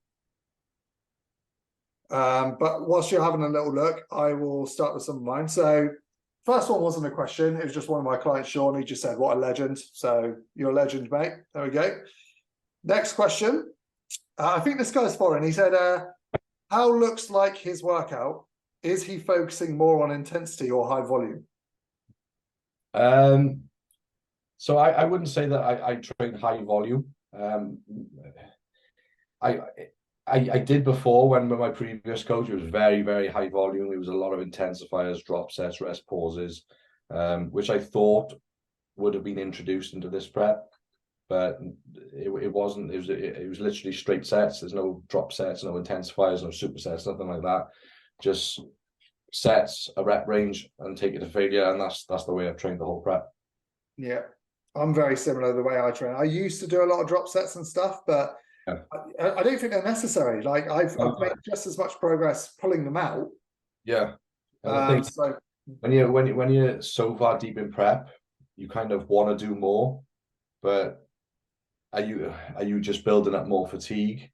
But whilst you're having a little look, I will start with some of mine. So first one wasn't a question. It was just one of my clients, Sean, who just said, "What a legend." So you're a legend, mate. There we go. Next question. I think this guy's foreign. He said, how looks like his workout? Is he focusing more on intensity or high volume? So I wouldn't say that I train high volume. I did before, when with my previous coach. It was very, very high volume. It was a lot of intensifiers, drop sets, rest pauses, which I thought would have been introduced into this prep, but it wasn't. It was literally straight sets. There's no drop sets, no intensifiers, no supersets, nothing like that. Just sets, a rep range, and take it to failure. And that's the way I've trained the whole prep. Yeah, I'm very similar the way I train. I used to do a lot of drop sets and stuff, but yeah. I don't think they're necessary. Like I've made just as much progress pulling them out. Yeah. So when you're so far deep in prep, you kind of want to do more, but are you just building up more fatigue,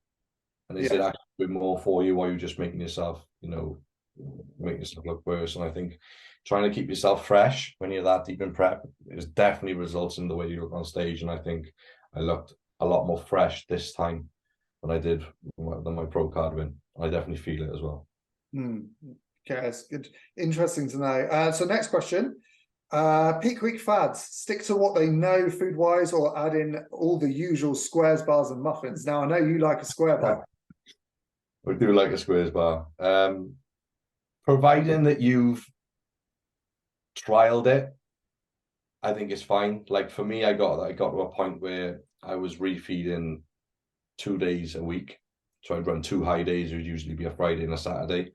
and is it actually doing more for you, or are you just making yourself look worse? And I think trying to keep yourself fresh when you're that deep in prep is definitely results in the way you look on stage. And I think I looked a lot more fresh this time than I did than my pro card win. I definitely feel it as well. Okay, that's good. Interesting to know. So next question. Peak week fads, stick to what they know food wise, or add in all the usual squares, bars and muffins? Now I know you like a square bar. We do like a squares bar. Providing that you've trialed it, I think it's fine. Like for me, I got to a point where I was refeeding 2 days a week. So I'd run 2 high days. It would usually be a Friday and a Saturday.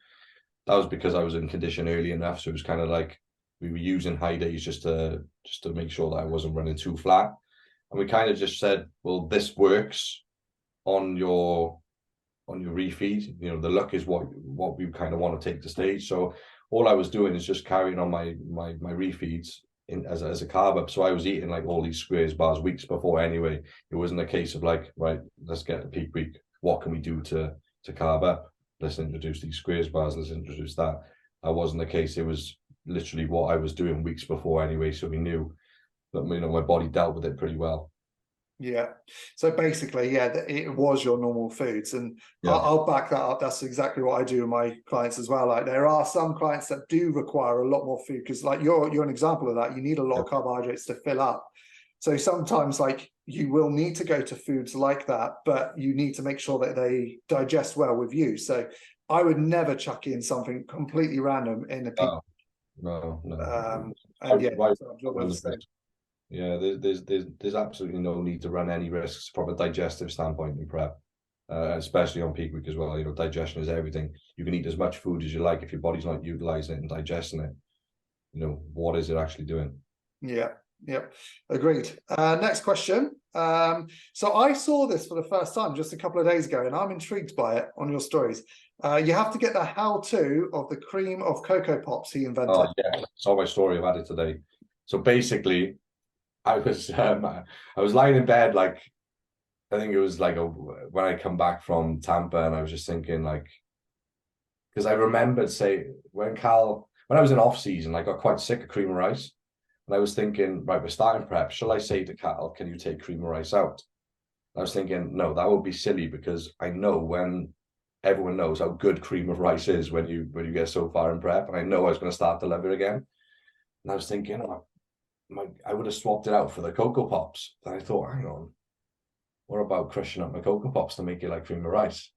that was because I was in condition early enough. So it was kind of like we were using high days just to make sure that I wasn't running too flat. And we kind of just said, well, this works on your refeed. You know, the luck is what we kind of want to take to stage. So all I was doing is just carrying on my refeeds as a carb up. So I was eating like all these squares bars weeks before anyway. It wasn't a case of like, right, let's get to peak week. What can we do to carb up? Let's introduce these squares bars. Let's introduce that. That wasn't the case. It was literally what I was doing weeks before anyway. So we knew that, you know, my body dealt with it pretty well. Yeah. So basically, yeah, it was your normal foods, and Yeah. I'll back that up. That's exactly what I do with my clients as well. Like there are some clients that do require a lot more food because, like you're an example of that. You need a lot of carbohydrates to fill up. So sometimes, like you will need to go to foods like that, but you need to make sure that they digest well with you. So I would never chuck in something completely random in a peak. No. And yeah, Yeah, there's absolutely no need to run any risks from a digestive standpoint in prep, especially on peak week as well. You know, digestion is everything. You can eat as much food as you like. If your body's not utilizing it and digesting it, you know, what is it actually doing? Yeah, agreed. Next question. So I saw this for the first time just a couple of days ago, and I'm intrigued by it on your stories. You have to get the how-to of the cream of Cocoa Pops he invented. Oh yeah, saw my story. I've had it today. So basically, I was lying in bed, like I think it was like when I come back from Tampa, and I was just thinking, like, because I remembered when I was in off season, I got quite sick of cream of rice, and I was thinking, right, we're starting prep. Shall I say to Cal, can you take cream of rice out? And I was thinking, no, that would be silly because I know when everyone knows how good cream of rice is when you get so far in prep, and I know I was going to start to love it again. And I was thinking, I would have swapped it out for the Cocoa Pops. And I thought, hang on, what about crushing up my Cocoa Pops to make it like cream of rice?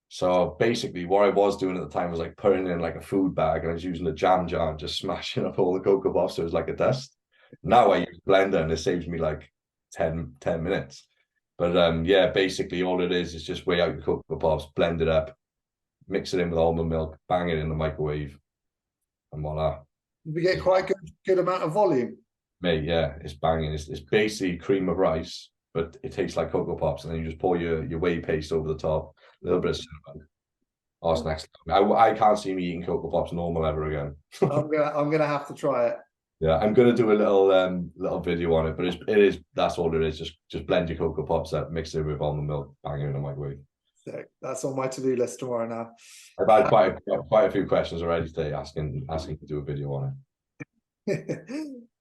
So basically what I was doing at the time was like putting in like a food bag, and I was using a jam jar and just smashing up all the Cocoa Pops so it was like a dust. Now I use a blender and it saves me like 10 minutes. But yeah, basically all it is just weigh out your Cocoa Pops, blend it up, mix it in with almond milk, bang it in the microwave, and voila. We get quite a good amount of volume. Mate, yeah, it's banging. It's basically cream of rice, but it tastes like Cocoa Pops, and then you just pour your whey paste over the top, a little bit of cinnamon. Oh, it's next. I can't see me eating Cocoa Pops normal ever again. I'm gonna have to try it. Yeah, I'm gonna do a little video on it, but that's all it is. Just blend your Cocoa Pops up, mix it with almond milk, bang it in the microwave. So that's on my to-do list tomorrow now. I've had quite a few questions already today asking to do a video on it.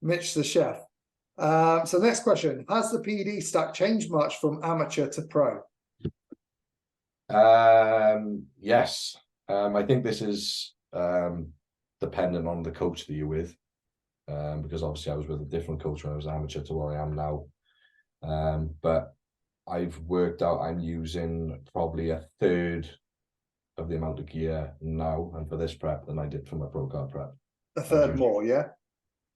Mitch the chef. So next question, has the PED stack changed much from amateur to pro? Yes. I think this is dependent on the coach that you're with, because obviously I was with a different coach when I was amateur to where I am now. But I've worked out I'm using probably a third of the amount of gear now and for this prep than I did for my pro card prep. A third more, yeah?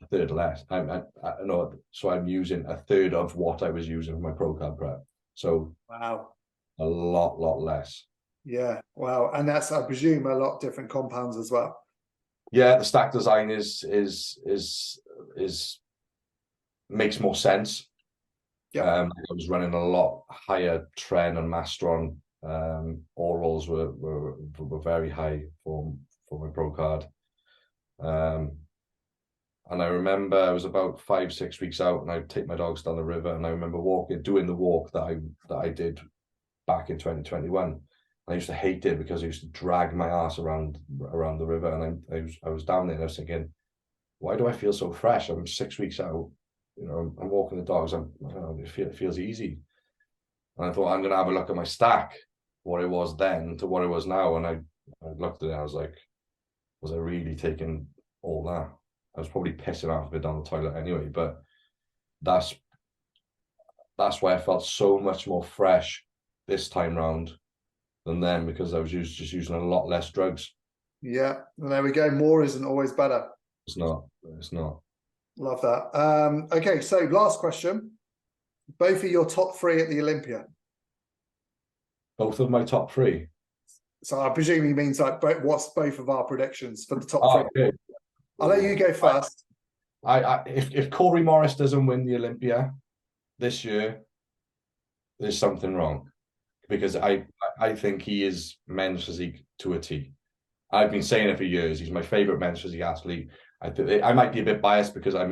A third less. I know, so I'm using a third of what I was using for my pro card prep. So wow, a lot less. Yeah, wow, and that's, I presume, a lot different compounds as well. Yeah, the stack design is makes more sense. Yeah, I was running a lot higher tren and mastron. Orals were very high for my pro card. And I remember I was about 5-6 weeks out, and I'd take my dogs down the river, and I remember doing the walk that I did back in 2021. I used to hate it because I used to drag my ass around the river, and I was down there and I was thinking, why do I feel so fresh? I'm 6 weeks out, you know, I'm walking the dogs. It feels easy. And I thought, I'm gonna have a look at my stack, what it was then to what it was now. And I looked at it and I was like, was I really taking all that? I was probably pissing half of it down the toilet anyway, but that's why I felt so much more fresh this time round than then, because I was just using a lot less drugs. Yeah, and there we go. More isn't always better. It's not. Love that. Okay, so last question. Both of your top three at the Olympia. Both of my top three? So I presume he means like what's both of our predictions for the top Oh, three. okay. I'll let you go first. If Corey Morris doesn't win the Olympia this year, there's something wrong, because I think he is men's physique to a T. I've been saying it for years. He's my favorite men's physique athlete. I think I might be a bit biased because I'm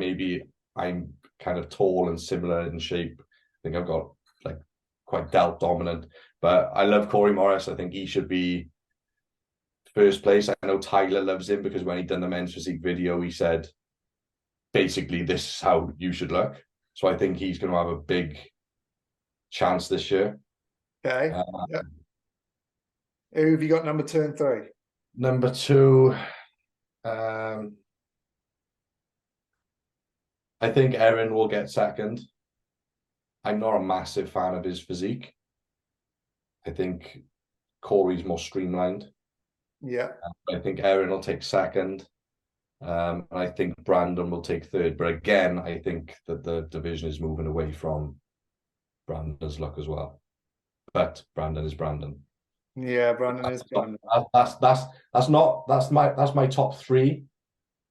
kind of tall and similar in shape. I think I've got like quite delt dominant, but I love Corey Morris. I think he should be first place. I know Tyler loves him because when he done the men's physique video, he said basically this is how you should look. So I think he's going to have a big chance this year. Okay. Yeah. Who have you got number 2 and 3? Number 2, I think Erin will get second. I'm not a massive fan of his physique. I think Corey's more streamlined. Yeah. I think Erin will take second. And I think Brandon will take third. But again, I think that the division is moving away from Brandon's look as well. But Brandon is Brandon. Yeah, Brandon is Brandon. That's my top 3.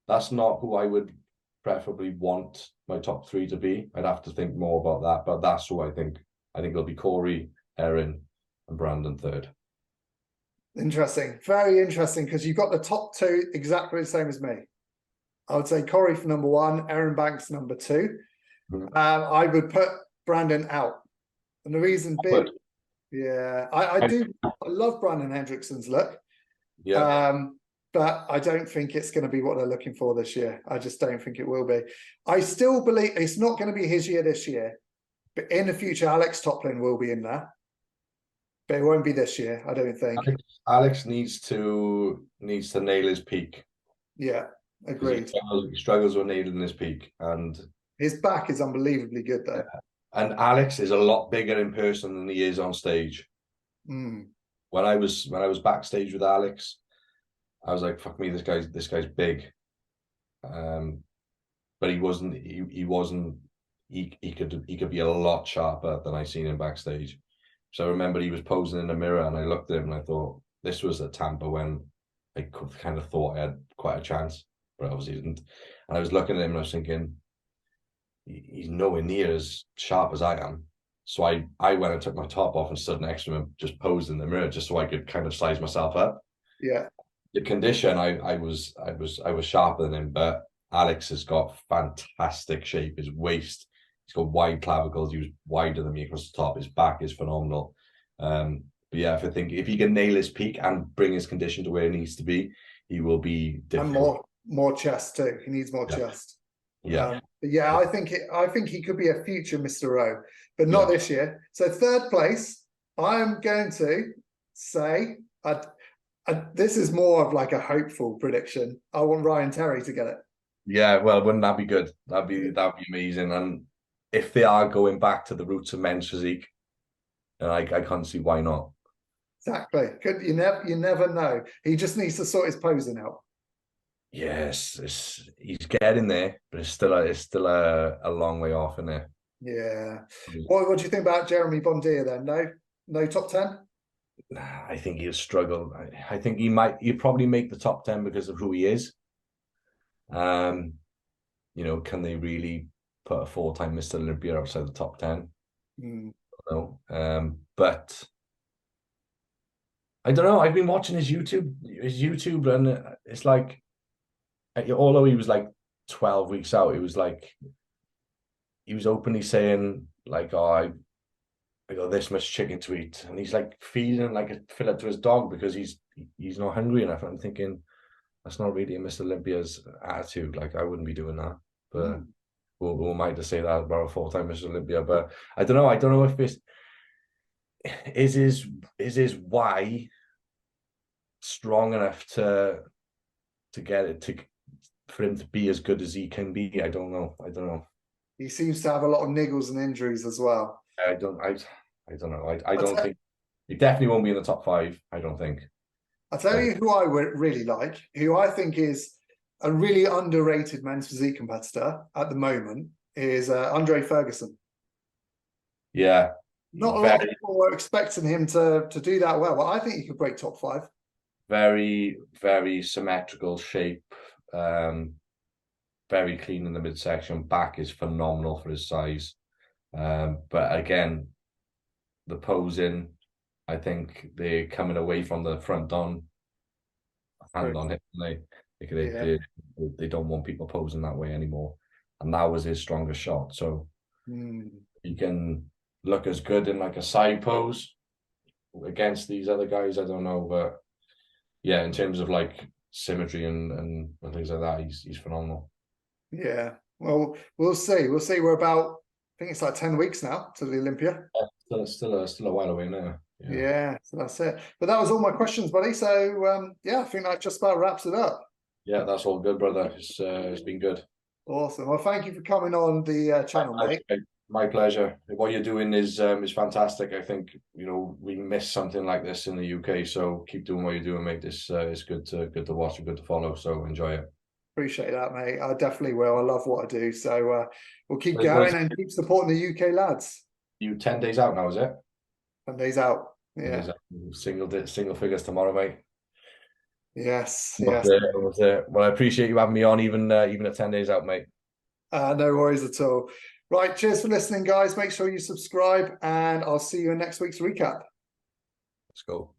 That's not who I would preferably want my top 3 to be. I'd have to think more about that, but that's who I think. I think it'll be Corey, Erin, and Brandon third. Interesting, very interesting, because you've got the top 2 exactly the same as me. I would say Corey for number 1, Erin Banks number 2. I would put Brandon out, and the reason being, yeah, I love Brandon Hendrickson's look. Yeah. But I don't think it's going to be what they're looking for this year. I just don't think it will be. I still believe it's not going to be his year this year, but in the future, Alex Toplin will be in there. But it won't be this year, I don't think. Alex needs to nail his peak. Yeah, agreed. He struggles with nailing his peak, and his back is unbelievably good though. And Alex is a lot bigger in person than he is on stage. Mm. When I was backstage with Alex, I was like, "Fuck me, this guy's big." But he wasn't. He could be a lot sharper than I seen him backstage. So I remember he was posing in the mirror, and I looked at him and I thought, this was at Tampa when I kind of thought I had quite a chance, but obviously didn't. And I was looking at him and I was thinking, he's nowhere near as sharp as I am. So I went and took my top off and stood next to him, just posed in the mirror, just so I could kind of size myself up. Yeah. The condition, I was sharper than him, but Alex has got fantastic shape. His waist, he's got wide clavicles. He was wider than me across the top. His back is phenomenal. But yeah, if he can nail his peak and bring his condition to where it needs to be, he will be different. And more chest too. He needs more chest. Yeah. But yeah, I think he could be a future Mr. O, but not this year. So third place, I'm going to say, this is more of like a hopeful prediction. I want Ryan Terry to get it. Yeah, well, wouldn't that be good? That'd be amazing. And if they are going back to the roots of men's physique, then I can't see why not. Exactly. You never know. He just needs to sort his posing out. Yes, he's getting there, but it's still a long way off, isn't it? Yeah. What do you think about Jeremy Bondia then? No top 10? I think he'll struggle. I think he'll probably make the top 10 because of who he is. Can they really put a 4-time Mr. Olympia outside the top 10? No. But I don't know. I've been watching his YouTube, and it's like, although he was like 12 weeks out, it was like he was openly saying like, "Oh, I got this much chicken to eat," and he's like feeding like a fillet to his dog because he's not hungry enough. I'm thinking that's not really a Mr. Olympia's attitude. Like, I wouldn't be doing that. But who am I to say that about a 4-time Mr. Olympia? But I don't know. I don't know if this is his why strong enough to get it for him to be as good as he can be. I don't know. He seems to have a lot of niggles and injuries as well. I don't know. I don't think he definitely won't be in the top 5. I don't think. I'll tell you who I would really like, who I think is a really underrated men's physique competitor at the moment, is Andre Ferguson. Yeah. Not a lot of people were expecting him to do that well, but I think he could break top 5. Very, very symmetrical shape. Very clean in the midsection. Back is phenomenal for his size. But again, the posing, I think they're coming away from the front on hand on hip. They don't want people posing that way anymore. And that was his strongest shot. So he can look as good in like a side pose against these other guys. I don't know, but yeah, in terms of like symmetry and things like that, he's phenomenal. Yeah. Well, we'll see. We're about, I think it's like 10 weeks now to the Olympia. Yeah, still a while away now. Yeah, so that's it. But that was all my questions, buddy. So yeah, I think that just about wraps it up. Yeah, that's all good, brother. It's been good. Awesome. Well, thank you for coming on the channel, mate. My pleasure. What you're doing is fantastic. I think we miss something like this in the UK. So keep doing what you're doing, mate. This is good to watch and good to follow. So enjoy it. Appreciate that, mate. I definitely will. I love what I do. So we'll keep going and keep supporting the UK lads. You 10 days out now, is it? 10 days out. Yeah. Single figures tomorrow, mate. Yes. Well, I appreciate you having me on, even at 10 days out, mate. No worries at all. Right. Cheers for listening, guys. Make sure you subscribe, and I'll see you in next week's recap. Let's go.